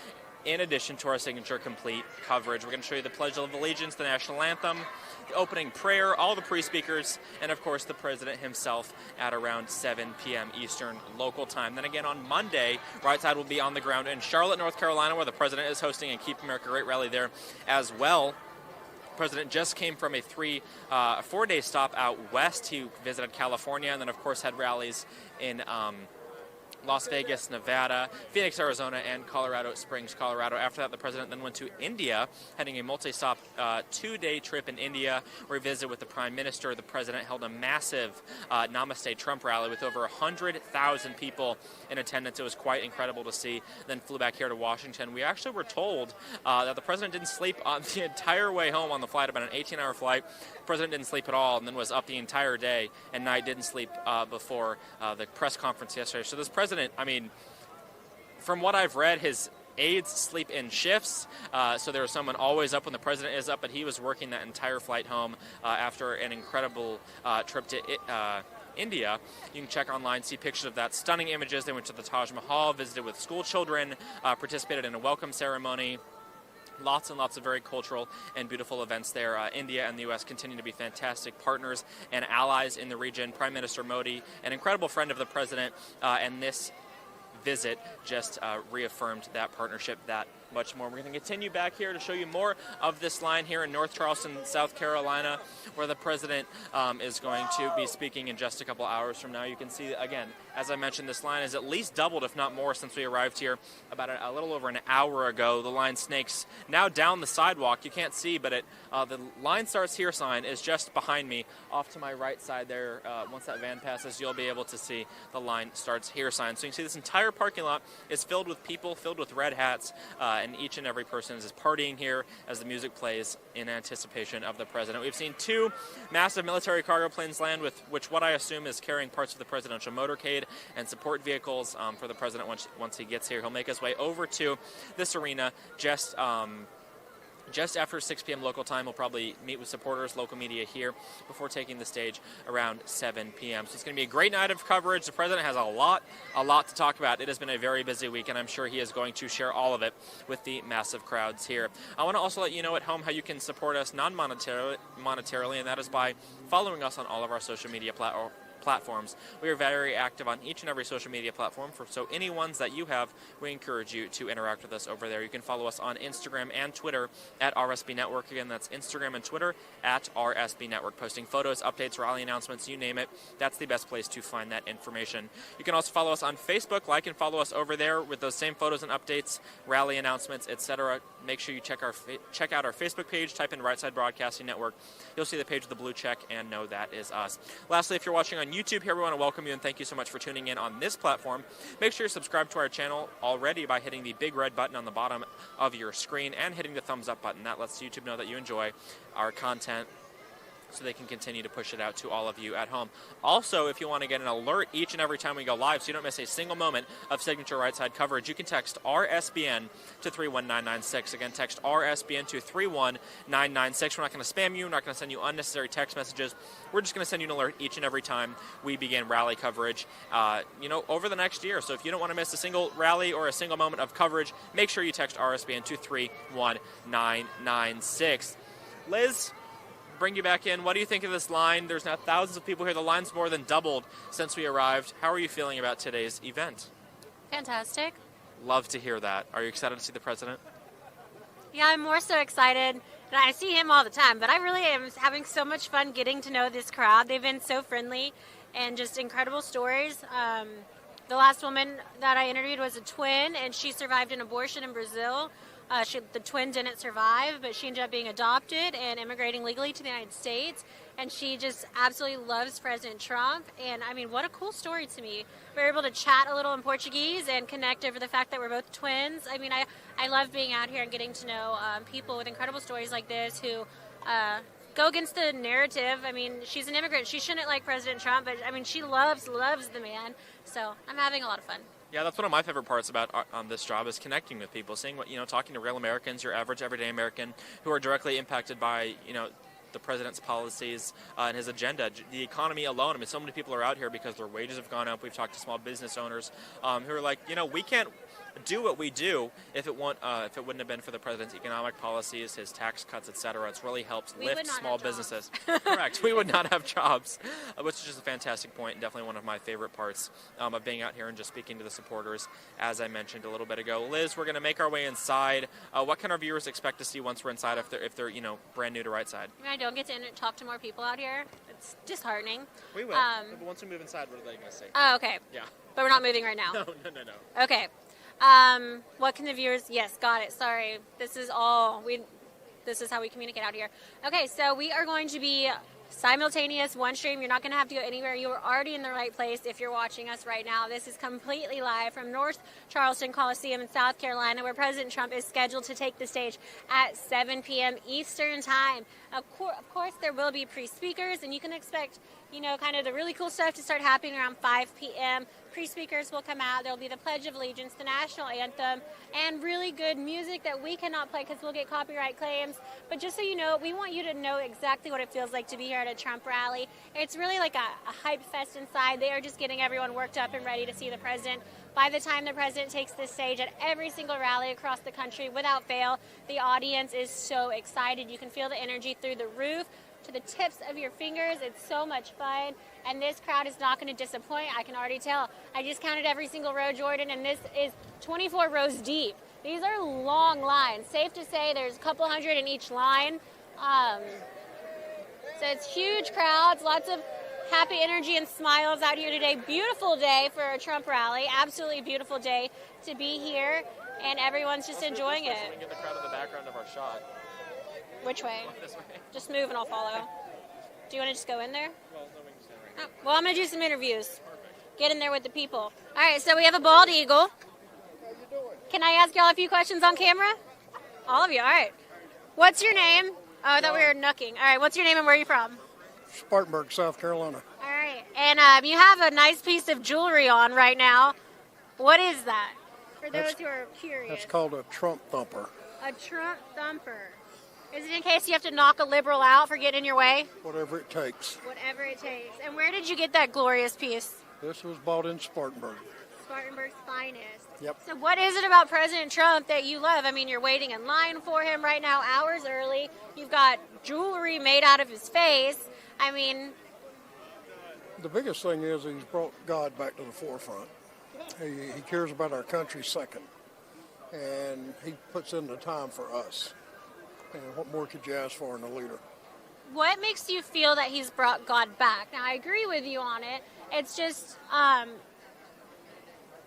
In addition to our Signature Complete coverage, we're going to show you the Pledge of Allegiance, the National Anthem, the opening prayer, all the pre-speakers, and of course the President himself at around 7 p.m. Eastern local time. Then again on Monday, Right Side will be on the ground in Charlotte, North Carolina, where the President is hosting a Keep America Great rally there as well. president just came from a 4-day stop out west. He visited California and then, of course, had rallies in Las Vegas, Nevada, Phoenix, Arizona, and Colorado Springs, Colorado. After that, the president then went to India, heading a multi-stop 2-day trip in India, where he visited with the prime minister. The president held a massive Namaste Trump rally with over 100,000 people in attendance. It was quite incredible to see. Then flew back here to Washington. We actually were told that the president didn't sleep on the entire way home on the flight, about an 18-hour flight. The president didn't sleep at all, and then was up the entire day and night, didn't sleep before the press conference yesterday. So this president, I mean, from what I've read, his aides sleep in shifts, so there's someone always up when the president is up, but he was working that entire flight home after an incredible trip to India. You can check online, see pictures of that. Stunning images. They went to the Taj Mahal, visited with school children, participated in a welcome ceremony. Lots and lots of very cultural and beautiful events there. India and the U.S. continue to be fantastic partners and allies in the region. Prime Minister Modi, an incredible friend of the president, and this visit just reaffirmed that partnership that much more. We're going to continue back here to show you more of this line here in North Charleston, South Carolina, where the president is going to be speaking in just a couple hours from now. You can see, again, as I mentioned, this line has at least doubled, if not more, since we arrived here about a little over an hour ago. The line snakes now down the sidewalk. You can't see, but the line starts here sign is just behind me, off to my right side there. Once that van passes, you'll be able to see the line starts here sign. So you can see this entire parking lot is filled with people, filled with red hats, and each and every person is partying here as the music plays in anticipation of the president. We've seen 2 massive military cargo planes land, with which what I assume is carrying parts of the presidential motorcade and support vehicles for the president once he gets here. He'll make his way over to this arena just after 6 p.m. local time. We'll probably meet with supporters, local media here before taking the stage around 7 p.m. So it's going to be a great night of coverage. The president has a lot to talk about. It has been a very busy week, and I'm sure he is going to share all of it with the massive crowds here. I want to also let you know at home how you can support us non-monetarily, and that is by following us on all of our social media platforms. We are very active on each and every social media platform, so any ones that you have, we encourage you to interact with us over there. You can follow us on Instagram and Twitter at RSB Network. Again, that's Instagram and Twitter at RSB Network. Posting photos, updates, rally announcements, you name it. That's the best place to find that information. You can also follow us on Facebook. Like and follow us over there with those same photos and updates, rally announcements, etc. Make sure you check out our Facebook page. Type in Right Side Broadcasting Network. You'll see the page with the blue check and know that is us. Lastly, if you're watching on YouTube here, we want to welcome you and thank you so much for tuning in on this platform. Make sure you subscribe to our channel already by hitting the big red button on the bottom of your screen and hitting the thumbs up button. That lets YouTube know that you enjoy our content, so they can continue to push it out to all of you at home. Also, if you want to get an alert each and every time we go live so you don't miss a single moment of Signature Right Side coverage, you can text RSBN to 31996. Again, text RSBN to 31996. We're not going to spam you. We're not going to send you unnecessary text messages. We're just going to send you an alert each and every time we begin rally coverage, over the next year. So if you don't want to miss a single rally or a single moment of coverage, make sure you text RSBN to 31996. Liz, bring you back in. What do you think of this line? There's now thousands of people here. The line's more than doubled since we arrived. How are you feeling about today's event? Fantastic. Love to hear that. Are you excited to see the president? Yeah, I'm more so excited. And I see him all the time, but I really am having so much fun getting to know this crowd. They've been so friendly and just incredible stories. The last woman that I interviewed was a twin, and she survived an abortion in Brazil. The twin didn't survive, but she ended up being adopted and immigrating legally to the United States. And she just absolutely loves President Trump. And, I mean, what a cool story to me. We were able to chat a little in Portuguese and connect over the fact that we're both twins. I mean, I love being out here and getting to know people with incredible stories like this who go against the narrative. I mean, she's an immigrant. She shouldn't like President Trump, but, I mean, she loves the man. So I'm having a lot of fun. Yeah, that's one of my favorite parts about on this job is connecting with people, seeing talking to real Americans, your average everyday American who are directly impacted by, the president's policies and his agenda. The economy alone, I mean, so many people are out here because their wages have gone up. We've talked to small business owners who are like, we can't do what we do if it wouldn't have been for the president's economic policies, his tax cuts, etc. It's really helped lift small businesses. Correct. We would not have jobs, which is just a fantastic point, and definitely one of my favorite parts of being out here and just speaking to the supporters, as I mentioned a little bit ago. Liz, we're going to make our way inside. What can our viewers expect to see once we're inside if they're brand new to Right Side? I don't get to talk to more people out here. It's disheartening. We will. But once we move inside, what are they going to say? Oh, okay. Yeah. But we're not moving right now. No. Okay. What can the viewers? Yes, got it. Sorry. This is how we communicate out here. Okay, so we are going to be simultaneous, one stream. You're not going to have to go anywhere. You are already in the right place if you're watching us right now. This is completely live from North Charleston Coliseum in South Carolina, where President Trump is scheduled to take the stage at 7 p.m. Eastern Time. Of course, there will be pre-speakers, and you can expect, kind of the really cool stuff to start happening around 5 p.m. Pre-speakers will come out. There will be the Pledge of Allegiance, the national anthem, and really good music that we cannot play because we'll get copyright claims. But just so you know, we want you to know exactly what it feels like to be here at a Trump rally. It's really like a hype fest inside. They are just getting everyone worked up and ready to see the president. By the time the president takes the stage at every single rally across the country, without fail, the audience is so excited. You can feel the energy through the roof to the tips of your fingers. It's so much fun, and this crowd is not going to disappoint. I can already tell. I just counted every single row, Jordan, and this is 24 rows deep. These are long lines. Safe to say there's a couple hundred in each line. So it's huge crowds, lots of happy energy and smiles out here today. Beautiful day for a Trump rally. Absolutely beautiful day to be here, and everyone's just enjoying it. Get the crowd in the background of our shot. Which way? This way. Just move and I'll follow. Do you want to just go in there? Well, no, we can stand right here. Well, I'm going to do some interviews. Get in there with the people. All right, so we have a bald eagle. Can I ask y'all a few questions on camera? All of you, all right. What's your name? Oh, I thought we were knucking. All right, what's your name and where are you from? Spartanburg, South Carolina. All right, and you have a nice piece of jewelry on right now. What is that? For those who are curious. That's called a Trump thumper. A Trump thumper. Is it in case you have to knock a liberal out for getting in your way? Whatever it takes. Whatever it takes. And where did you get that glorious piece? This was bought in Spartanburg. Spartanburg's finest. Yep. So what is it about President Trump that you love? I mean, you're waiting in line for him right now, hours early. You've got jewelry made out of his face. I mean... The biggest thing is he's brought God back to the forefront. He cares about our country second. And he puts in the time for us. And what more could you ask for in a leader? What makes you feel that he's brought God back? Now, I agree with you on it. It's just,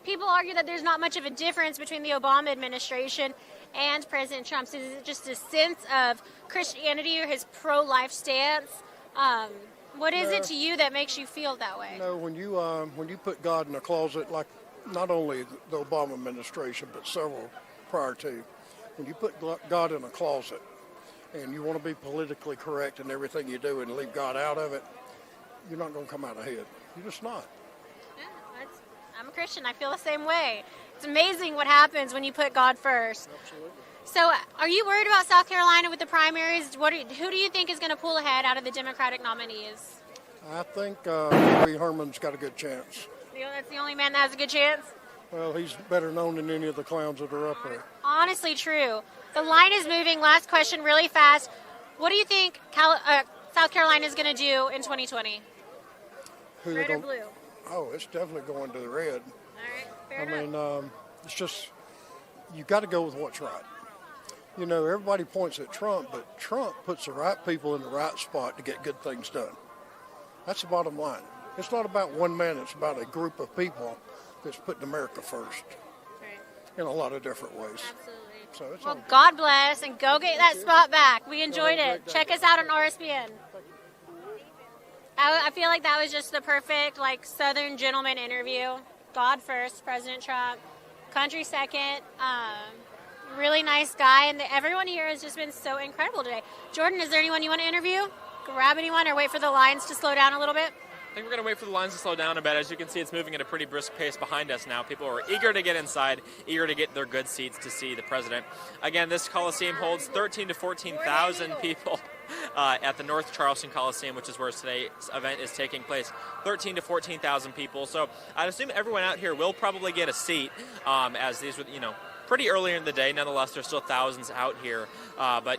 people argue that there's not much of a difference between the Obama administration and President Trump. So is it just a sense of Christianity or his pro-life stance? What is it to you that makes you feel that way? No, when you put God in a closet, like not only the Obama administration, but several prior to, when you put God in a closet, and you want to be politically correct in everything you do and leave God out of it, you're not going to come out ahead. You're just not. Yeah, I'm a Christian. I feel the same way. It's amazing what happens when you put God first. Absolutely. So are you worried about South Carolina with the primaries? Who do you think is going to pull ahead out of the Democratic nominees? I think Lee Herman's got a good chance. That's the only man that has a good chance? Well, he's better known than any of the clowns that are up there. Honestly true. The line is moving. Last question, really fast. What do you think South Carolina is going to do in 2020? Red or blue? Oh, it's definitely going to the red. All right, fair enough. It's just, you got to go with what's right. You know, everybody points at Trump, but Trump puts the right people in the right spot to get good things done. That's the bottom line. It's not about one man. It's about a group of people that's putting America first in a lot of different ways. Absolutely. So it's well, God bless, and go get that spot back. We enjoyed it. Check us out on RSBN. I feel like that was just the perfect, Southern gentleman interview. God first, President Trump. Country second. Really nice guy, and everyone here has just been so incredible today. Jordan, is there anyone you want to interview? Grab anyone or wait for the lines to slow down a little bit? I think we're going to wait for the lines to slow down a bit. As you can see, it's moving at a pretty brisk pace behind us now. People are eager to get inside, eager to get their good seats to see the president. Again, this Coliseum holds 13,000 to 14,000 people. at the North Charleston Coliseum, which is where today's event is taking place. 13 to 14,000 people. So I'd assume everyone out here will probably get a seat, as these were, pretty early in the day. Nonetheless, there's still thousands out here. But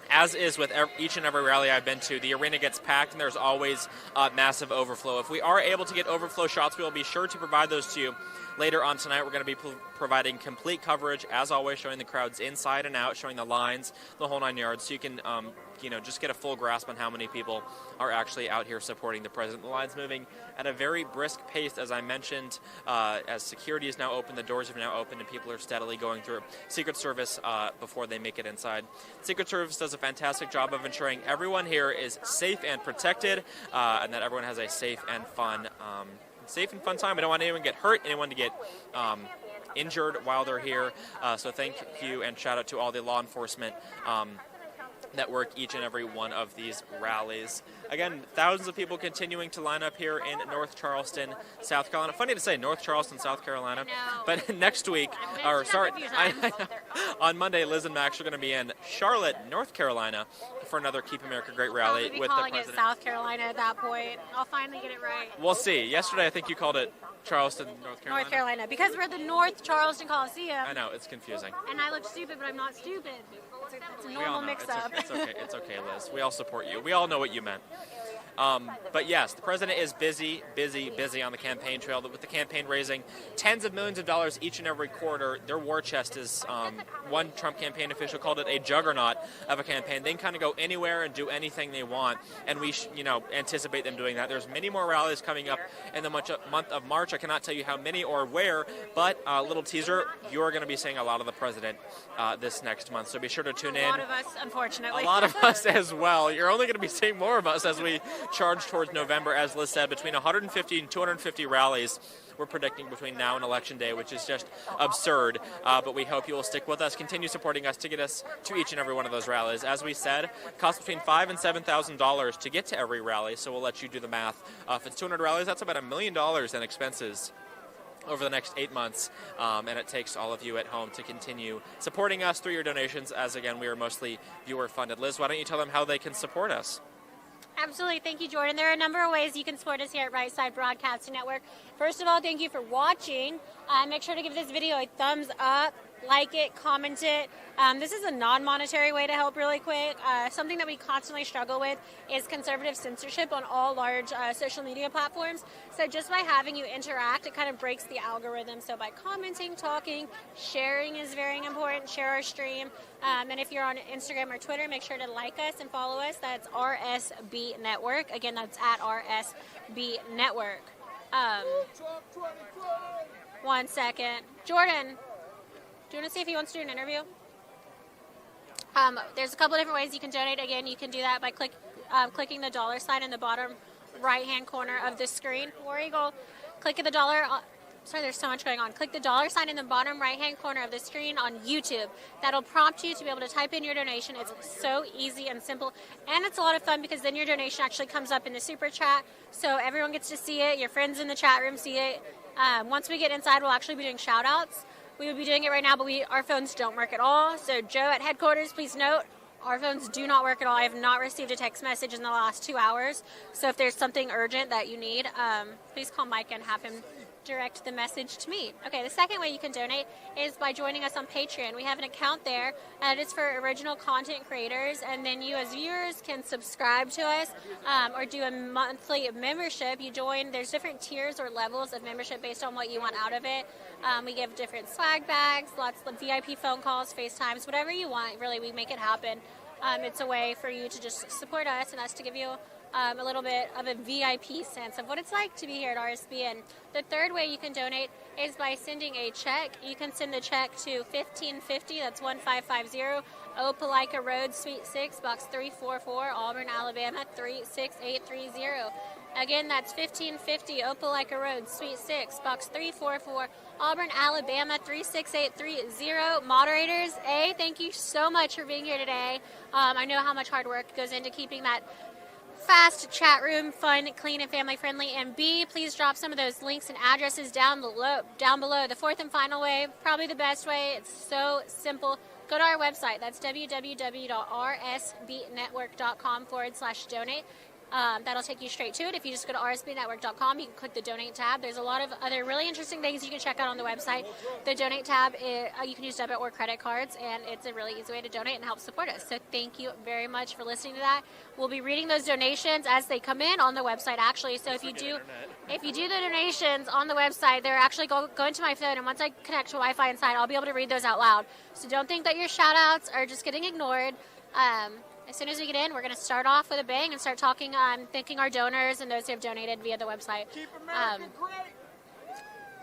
as is with each and every rally I've been to, the arena gets packed and there's always massive overflow. If we are able to get overflow shots, we will be sure to provide those to you. Later on tonight, we're going to be providing complete coverage, as always, showing the crowds inside and out, showing the lines, the whole 9 yards, so you can, just get a full grasp on how many people are actually out here supporting the president. The line's moving at a very brisk pace, as I mentioned, as security is now open, the doors have now opened, and people are steadily going through Secret Service before they make it inside. Secret Service does a fantastic job of ensuring everyone here is safe and protected, and that everyone has a safe and fun time. We don't want anyone to get hurt, anyone to get injured while they're here. So thank you and shout out to all the law enforcement that work each and every one of these rallies. Again, thousands of people continuing to line up here in North Charleston, South Carolina. Funny to say, North Charleston, South Carolina. But next week, on Monday, Liz and Max are going to be in Charlotte, North Carolina for another Keep America Great rally with the calling president. it South Carolina at that point. I'll finally get it right. We'll see. Yesterday, I think you called it Charleston, North Carolina. North Carolina, because we're the North Charleston Coliseum. I know, it's confusing. And I look stupid, but I'm not stupid. It's a We all normal know. mix-up. It's okay, Liz. We all support you. We all know what you meant. But yes, the president is busy on the campaign trail, with the campaign raising tens of millions of dollars each and every quarter. Their war chest is, one Trump campaign official called it a juggernaut of a campaign. They can kind of go anywhere and do anything they want, and we anticipate them doing that. There's many more rallies coming up in the month of March. I cannot tell you how many or where, but a little teaser, you're going to be seeing a lot of the president this next month, so be sure to tune in. A lot of us, unfortunately. A lot of us as well. You're only going to be seeing more of us as we charge towards November. As Liz said, between 150 and 250 rallies we're predicting between now and Election Day, which is just absurd. But we hope you will stick with us, continue supporting us to get us to each and every one of those rallies. As we said, it costs between $5,000 and $7,000 to get to every rally, so we'll let you do the math. If it's 200 rallies, that's about $1 million in expenses over the next 8 months, and it takes all of you at home to continue supporting us through your donations, as again, we are mostly viewer funded. Liz, why don't you tell them how they can support us? Absolutely. Thank you, Jordan. There are a number of ways you can support us here at Right Side Broadcasting Network. First of all, thank you for watching. Make sure to give this video a thumbs up, like it, comment it. This is a non-monetary way to help really quick. Something that we constantly struggle with is conservative censorship on all large social media platforms. So just by having you interact, it kind of breaks the algorithm. So by commenting, talking, sharing is very important. Share our stream. And if you're on Instagram or Twitter, make sure to like us and follow us. That's RSB Network. Again, that's at RSB Network. 1 second. Jordan, do you want to see if he wants to do an interview? There's a couple different ways you can donate. Again, you can do that by clicking the dollar sign in the bottom right-hand corner of the screen. War Eagle, click the dollar. Sorry, there's so much going on. Click the dollar sign in the bottom right-hand corner of the screen on YouTube. That'll prompt you to be able to type in your donation. It's so easy and simple, and it's a lot of fun because then your donation actually comes up in the super chat, so everyone gets to see it. Your friends in the chat room see it. Once we get inside, we'll actually be doing shout-outs. We would be doing it right now, but our phones don't work at all. So Joe at headquarters, please note, our phones do not work at all. I have not received a text message in the last 2 hours. So if there's something urgent that you need, please call Mike and have him direct the message to me. Okay, the second way you can donate is by joining us on Patreon. We have an account there, and it's for original content creators, and then you as viewers can subscribe to us or do a monthly membership. You join, there's different tiers or levels of membership based on what you want out of it. We give different swag bags, lots of VIP phone calls, FaceTimes, whatever you want, really, we make it happen. It's a way for you to just support us and us to give you a little bit of a VIP sense of what it's like to be here at RSBN. The third way you can donate is by sending a check. You can send the check to 1550, that's 1550, Opelika Road, Suite 6, Box 344, Auburn, Alabama, 36830. Again, that's 1550 Opelika Road, Suite 6, Box 344, Auburn, Alabama, 36830. Moderators, A, thank you so much for being here today. I know how much hard work goes into keeping that fast chat room fun, clean, and family friendly. And B, please drop some of those links and addresses down below. The fourth and final way, probably the best way. It's so simple. go to our website. That's www.rsbnetwork.com/donate. That'll take you straight to it. If you just go to rsbnetwork.com, you can click the donate tab. There's a lot of other really interesting things you can check out on the website. The donate tab, you can use debit or credit cards, and it's a really easy way to donate and help support us. So thank you very much for listening to that. We'll be reading those donations as they come in on the website, actually. So if you do the donations on the website, they're actually go into my phone, and once I connect to Wi-Fi inside, I'll be able to read those out loud. So don't think that your shout-outs are just getting ignored. As soon as we get in, we're going to start off with a bang and start talking, thanking our donors and those who have donated via the website. Keep America great.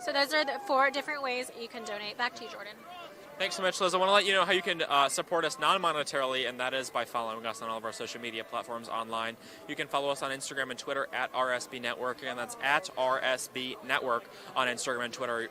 So those are the 4 different ways that you can donate. Back to you, Jordan. Thanks so much, Liz. I want to let you know how you can support us non-monetarily, and that is by following us on all of our social media platforms online. You can follow us on Instagram and Twitter at RSB Network, and that's at RSB Network on Instagram and Twitter.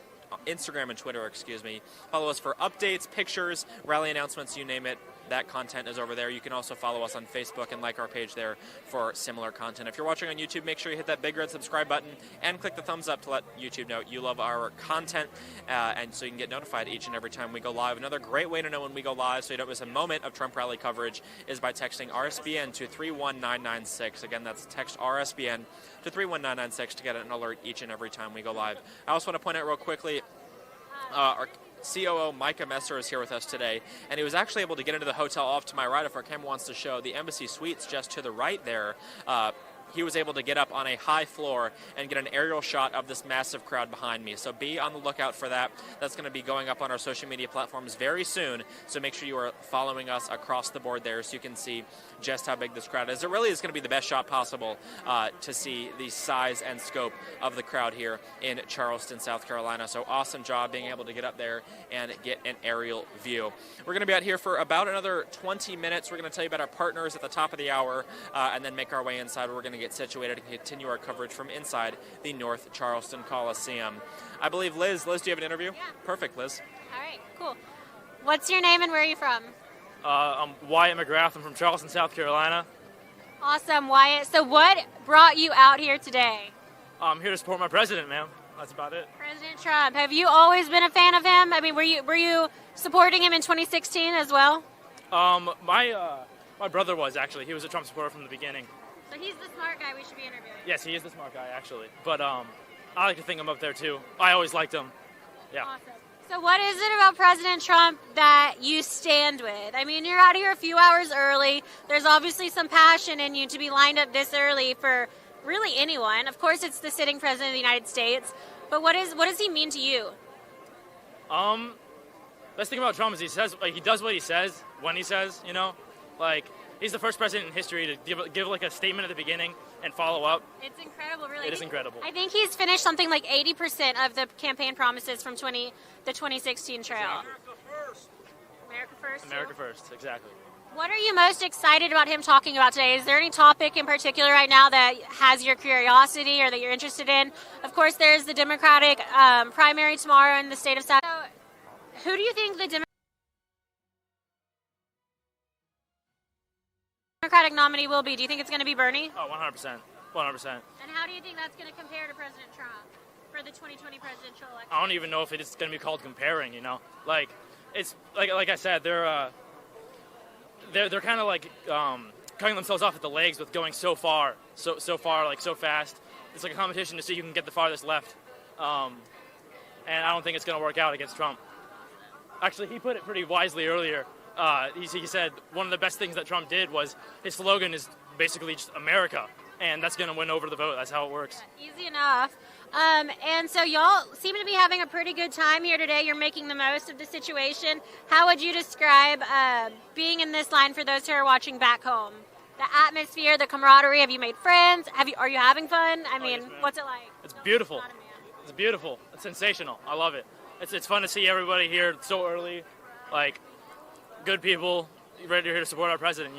Follow us for updates, pictures, rally announcements, you name it. That content is over there. You can also follow us on Facebook and like our page there for similar content. If you're watching on YouTube, make sure you hit that big red subscribe button and click the thumbs up to let YouTube know you love our content, and so you can get notified each and every time we go live. Another great way to know when we go live so you don't miss a moment of Trump rally coverage is by texting RSBN to 31996. Again, that's text RSBN to 31996 to get an alert each and every time we go live. I also want to point out real quickly, our COO Micah Messer is here with us today, and he was actually able to get into the hotel off to my right. If our camera wants to show the Embassy Suites just to the right there, he was able to get up on a high floor and get an aerial shot of this massive crowd behind me. So be on the lookout for that. That's going to be going up on our social media platforms very soon, so make sure you are following us across the board there so you can see just how big this crowd is. It really is going to be the best shot possible to see the size and scope of the crowd here in Charleston, South Carolina. So awesome job being able to get up there and get an aerial view. We're going to be out here for about another 20 minutes. We're going to tell you about our partners at the top of the hour and then make our way inside. We're going to get situated and continue our coverage from inside the North Charleston Coliseum. I believe, Liz, do you have an interview? Yeah. Perfect, Liz. All right, cool. What's your name and where are you from? I'm Wyatt McGrath. I'm from Charleston, South Carolina. Awesome, Wyatt. So what brought you out here today? I'm here to support my president, ma'am. That's about it. President Trump. Have you always been a fan of him? I mean, were you supporting him in 2016 as well? My brother was, actually. He was a Trump supporter from the beginning. So he's the smart guy we should be interviewing. Yes, he is the smart guy, actually. But I like to think I'm up there, too. I always liked him. Yeah. Awesome. So what is it about President Trump that you stand with? I mean, you're out here a few hours early. There's obviously some passion in you to be lined up this early for really anyone. Of course, it's the sitting president of the United States. But what does he mean to you? Best thing about Trump is he does what he says when he says, he's the first president in history to give like a statement at the beginning and follow up. It's incredible, really. It is incredible. I think he's finished something like 80% of the campaign promises from the 2016 trail. America first. America first. America first, exactly. What are you most excited about him talking about today? Is there any topic in particular right now that has your curiosity or that you're interested in? Of course, there's the Democratic primary tomorrow in the state of South. So, who do you think the Democratic nominee will be? Do you think it's going to be Bernie? Oh, 100%. 100%. And how do you think that's going to compare to President Trump for the 2020 presidential election? I don't even know if it's going to be called comparing, It's like I said, they're kind of like cutting themselves off at the legs with going so far, so fast. It's like a competition to see who can get the farthest left. And I don't think it's going to work out against Trump. Actually, he put it pretty wisely earlier. He said one of the best things that Trump did was his slogan is basically just America, and that's going to win over the vote. That's how it works. Easy enough. And so y'all seem to be having a pretty good time here today. You're making the most of the situation. How would you describe being in this line for those who are watching back home? The atmosphere, the camaraderie. Have you made friends? Are you having fun? I mean, yes, what's it like? It's beautiful. It's beautiful. It's sensational. I love it. It's fun to see everybody here so early. Good people ready here to support our president,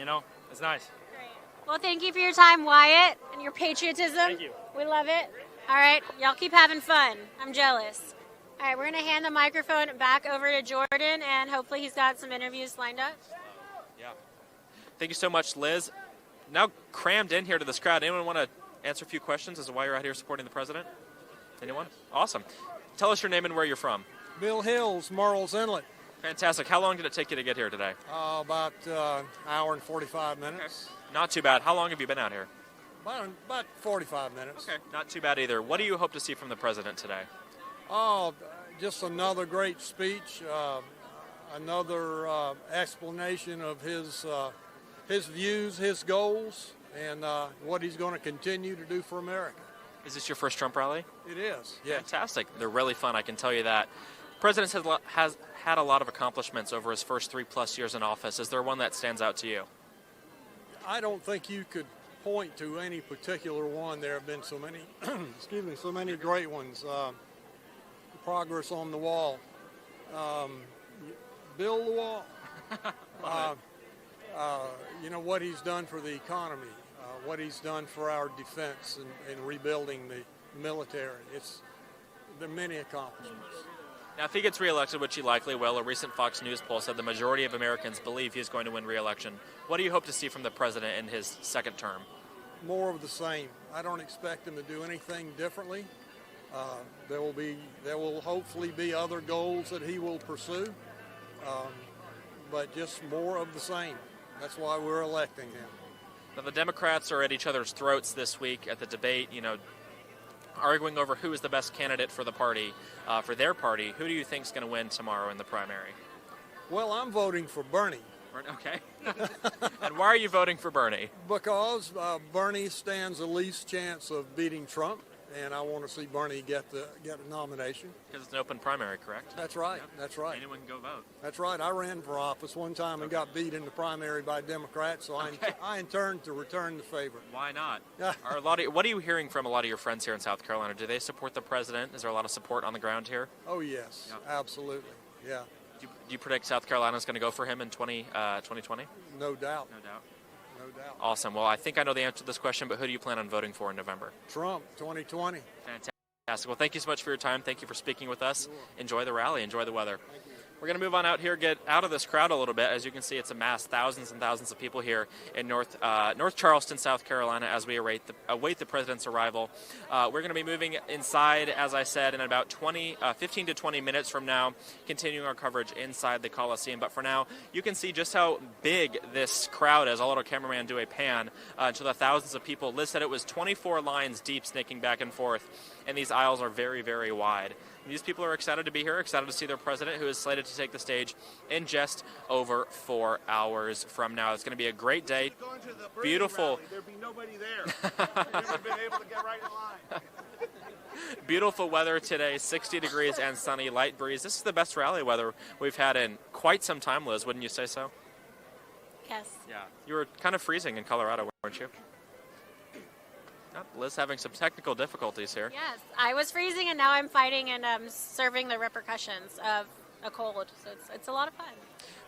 It's nice. Great. Well, thank you for your time, Wyatt, and your patriotism. Thank you. We love it. All right, y'all keep having fun. I'm jealous. All right, we're going to hand the microphone back over to Jordan, and hopefully he's got some interviews lined up. Yeah. Thank you so much, Liz. Now crammed in here to this crowd. Anyone want to answer a few questions as to why you're out here supporting the president? Anyone? Awesome. Tell us your name and where you're from. Bill Hills, Marles Inlet. Fantastic. How long did it take you to get here today? About an hour and 45 minutes. Okay. Not too bad. How long have you been out here? About 45 minutes. Okay, not too bad either. What do you hope to see from the president today? Oh, just another great speech, another explanation of his views, his goals, and what he's going to continue to do for America. Is this your first Trump rally? It is, yes. Fantastic. They're really fun, I can tell you that. The president has had a lot of accomplishments over his first 3+ years in office. Is there one that stands out to you? I don't think you could point to any particular one. There have been so many, so many great ones. Progress on the wall. Build the wall. What he's done for the economy, what he's done for our defense and rebuilding the military. There are many accomplishments. Now, if he gets reelected, which he likely will, a recent Fox News poll said the majority of Americans believe he's going to win reelection. What do you hope to see from the president in his second term? More of the same. I don't expect him to do anything differently. There will hopefully be other goals that he will pursue, but just more of the same. That's why we're electing him. Now, the Democrats are at each other's throats this week at the debate, arguing over who is the best candidate for the party, for their party. Who do you think is going to win tomorrow in the primary? Well, I'm voting for Bernie. Okay. And why are you voting for Bernie? Because Bernie stands the least chance of beating Trump, and I want to see Bernie get a nomination. Because it's an open primary, correct? That's right. Yep. That's right. Anyone can go vote. That's right. I ran for office one time and got beat in the primary by Democrats, so I intend to return the favor. Why not? What are you hearing from a lot of your friends here in South Carolina? Do they support the president? Is there a lot of support on the ground here? Oh, yes. Yep. Absolutely. Yeah. Do you predict South Carolina is going to go for him in 2020? No doubt. No doubt. Awesome. Well, I think I know the answer to this question, but who do you plan on voting for in November? Trump, 2020. Fantastic. Well, thank you so much for your time. Thank you for speaking with us. Enjoy the rally. Enjoy the weather. We're going to move on out here, get out of this crowd a little bit. As you can see, it's amassed thousands and thousands of people here in North Charleston, South Carolina, as we await the president's arrival. We're going to be moving inside, as I said, in about 15 to 20 minutes from now, continuing our coverage inside the Coliseum. But for now, you can see just how big this crowd is. I'll let our cameraman do a pan to the thousands of people. Liz said it was 24 lines deep, snaking back and forth, and these aisles are very, very wide. These people are excited to be here, excited to see their president, who is slated to take the stage in just over 4 hours from now. It's going to be a great day. Beautiful. There'd be nobody there. Never been able to get right in line. Beautiful weather today, 60 degrees and sunny, light breeze. This is the best rally weather we've had in quite some time, Liz. Wouldn't you say so? Yes. Yeah. You were kind of freezing in Colorado, weren't you? Liz having some technical difficulties here. Yes, I was freezing and now I'm fighting and serving the repercussions of a cold. So it's a lot of fun.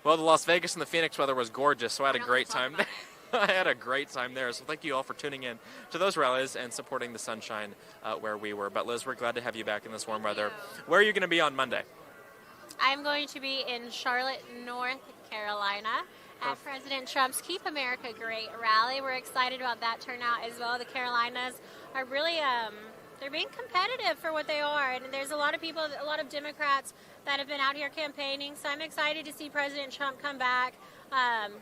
Well, the Las Vegas and the Phoenix weather was gorgeous, so I had a great time there. I had a great time there. So thank you all for tuning in to those rallies and supporting the sunshine where we were. But Liz, we're glad to have you back in this warm weather. Where are you going to be on Monday? I'm going to be in Charlotte, North Carolina, at President Trump's Keep America Great rally. We're excited about that turnout as well. The Carolinas are really, they're being competitive for what they are. And there's a lot of people, a lot of Democrats that have been out here campaigning. So I'm excited to see President Trump come back,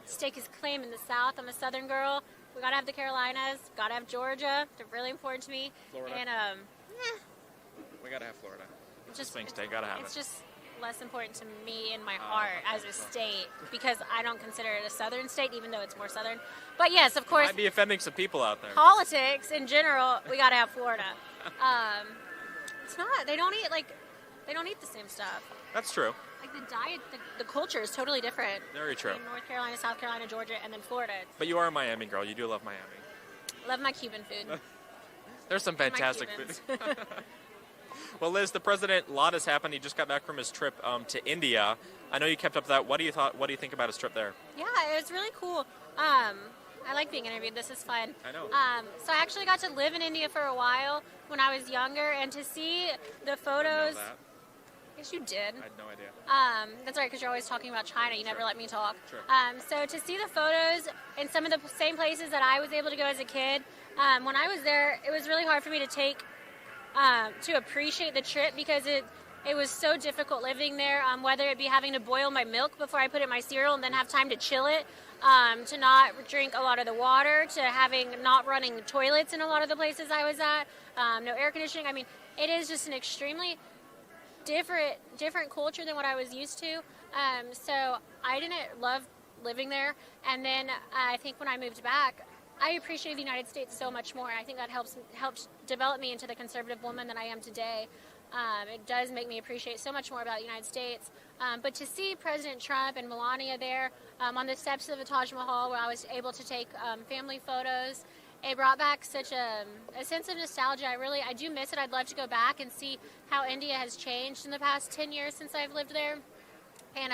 stake his claim in the South. I'm a Southern girl. We got to have the Carolinas, got to have Georgia. They're really important to me. Florida. And, we got to have Florida. It's a swing state, got to have it. It's just less important to me in my heart as a state because I don't consider it a southern state, even though it's more southern. But yes, of course, might be offending some people out there. Politics in general, we got to have Florida. It's not. They don't eat the same stuff. That's true. Like the diet, the culture is totally different. Very true. In North Carolina, South Carolina, Georgia, and then Florida. But you are a Miami girl. You do love Miami. Love my Cuban food. There's some fantastic food. Well, Liz, the president, a lot has happened. He just got back from his trip to India. I know you kept up with that. What do you think about his trip there? Yeah, it was really cool. I like being interviewed. This is fun. I know. So I actually got to live in India for a while when I was younger, and to see the photos. Yes, you did. I had no idea. That's right, because you're always talking about China. You never let me talk. Sure. So to see the photos in some of the same places that I was able to go as a kid, when I was there, it was really hard for me to take. To appreciate the trip because It was so difficult living there, whether it be having to boil my milk before I put it in my cereal and then have time to chill it, to not drink a lot of the water, to having not running toilets in a lot of the places I was at, no air conditioning. I mean, it is just an extremely different culture than what I was used to. So I didn't love living there. And then I think when I moved back, I appreciate the United States so much more. I think that helps develop me into the conservative woman that I am today. It does make me appreciate so much more about the United States. But to see President Trump and Melania there on the steps of the Taj Mahal, where I was able to take family photos, it brought back such a sense of nostalgia. I do miss it. I'd love to go back and see how India has changed in the past 10 years since I've lived there. And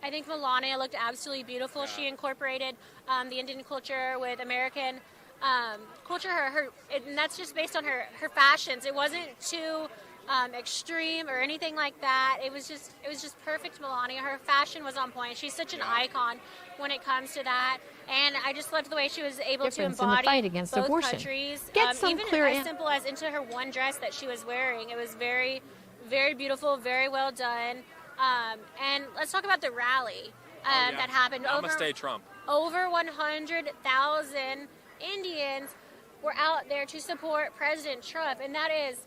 I think Melania looked absolutely beautiful. She incorporated the Indian culture with American culture. And that's just based on her fashions. It wasn't too extreme or anything like that. It was just perfect, Melania. Her fashion was on point. She's such an icon when it comes to that. And I just loved the way she was able to embody in the fight against both abortion. countries. Get some even clear as simple as into her one dress that she was wearing. It was very, very beautiful, very well done. And let's talk about the rally that happened. Namaste, Trump. Over 100,000 Indians were out there to support President Trump, and that is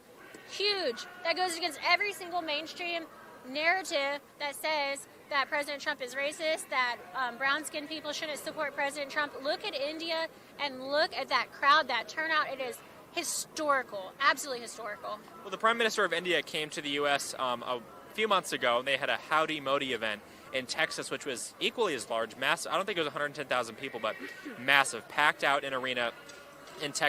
huge. That goes against every single mainstream narrative that says that President Trump is racist, that brown-skinned people shouldn't support President Trump. Look at India and look at that crowd, that turnout. It is historical, absolutely historical. Well, the Prime Minister of India came to the U.S. A few months ago, and they had a Howdy Modi event in Texas, which was equally as large, massive. I don't think it was 110,000 people, but massive, packed out an arena in Texas.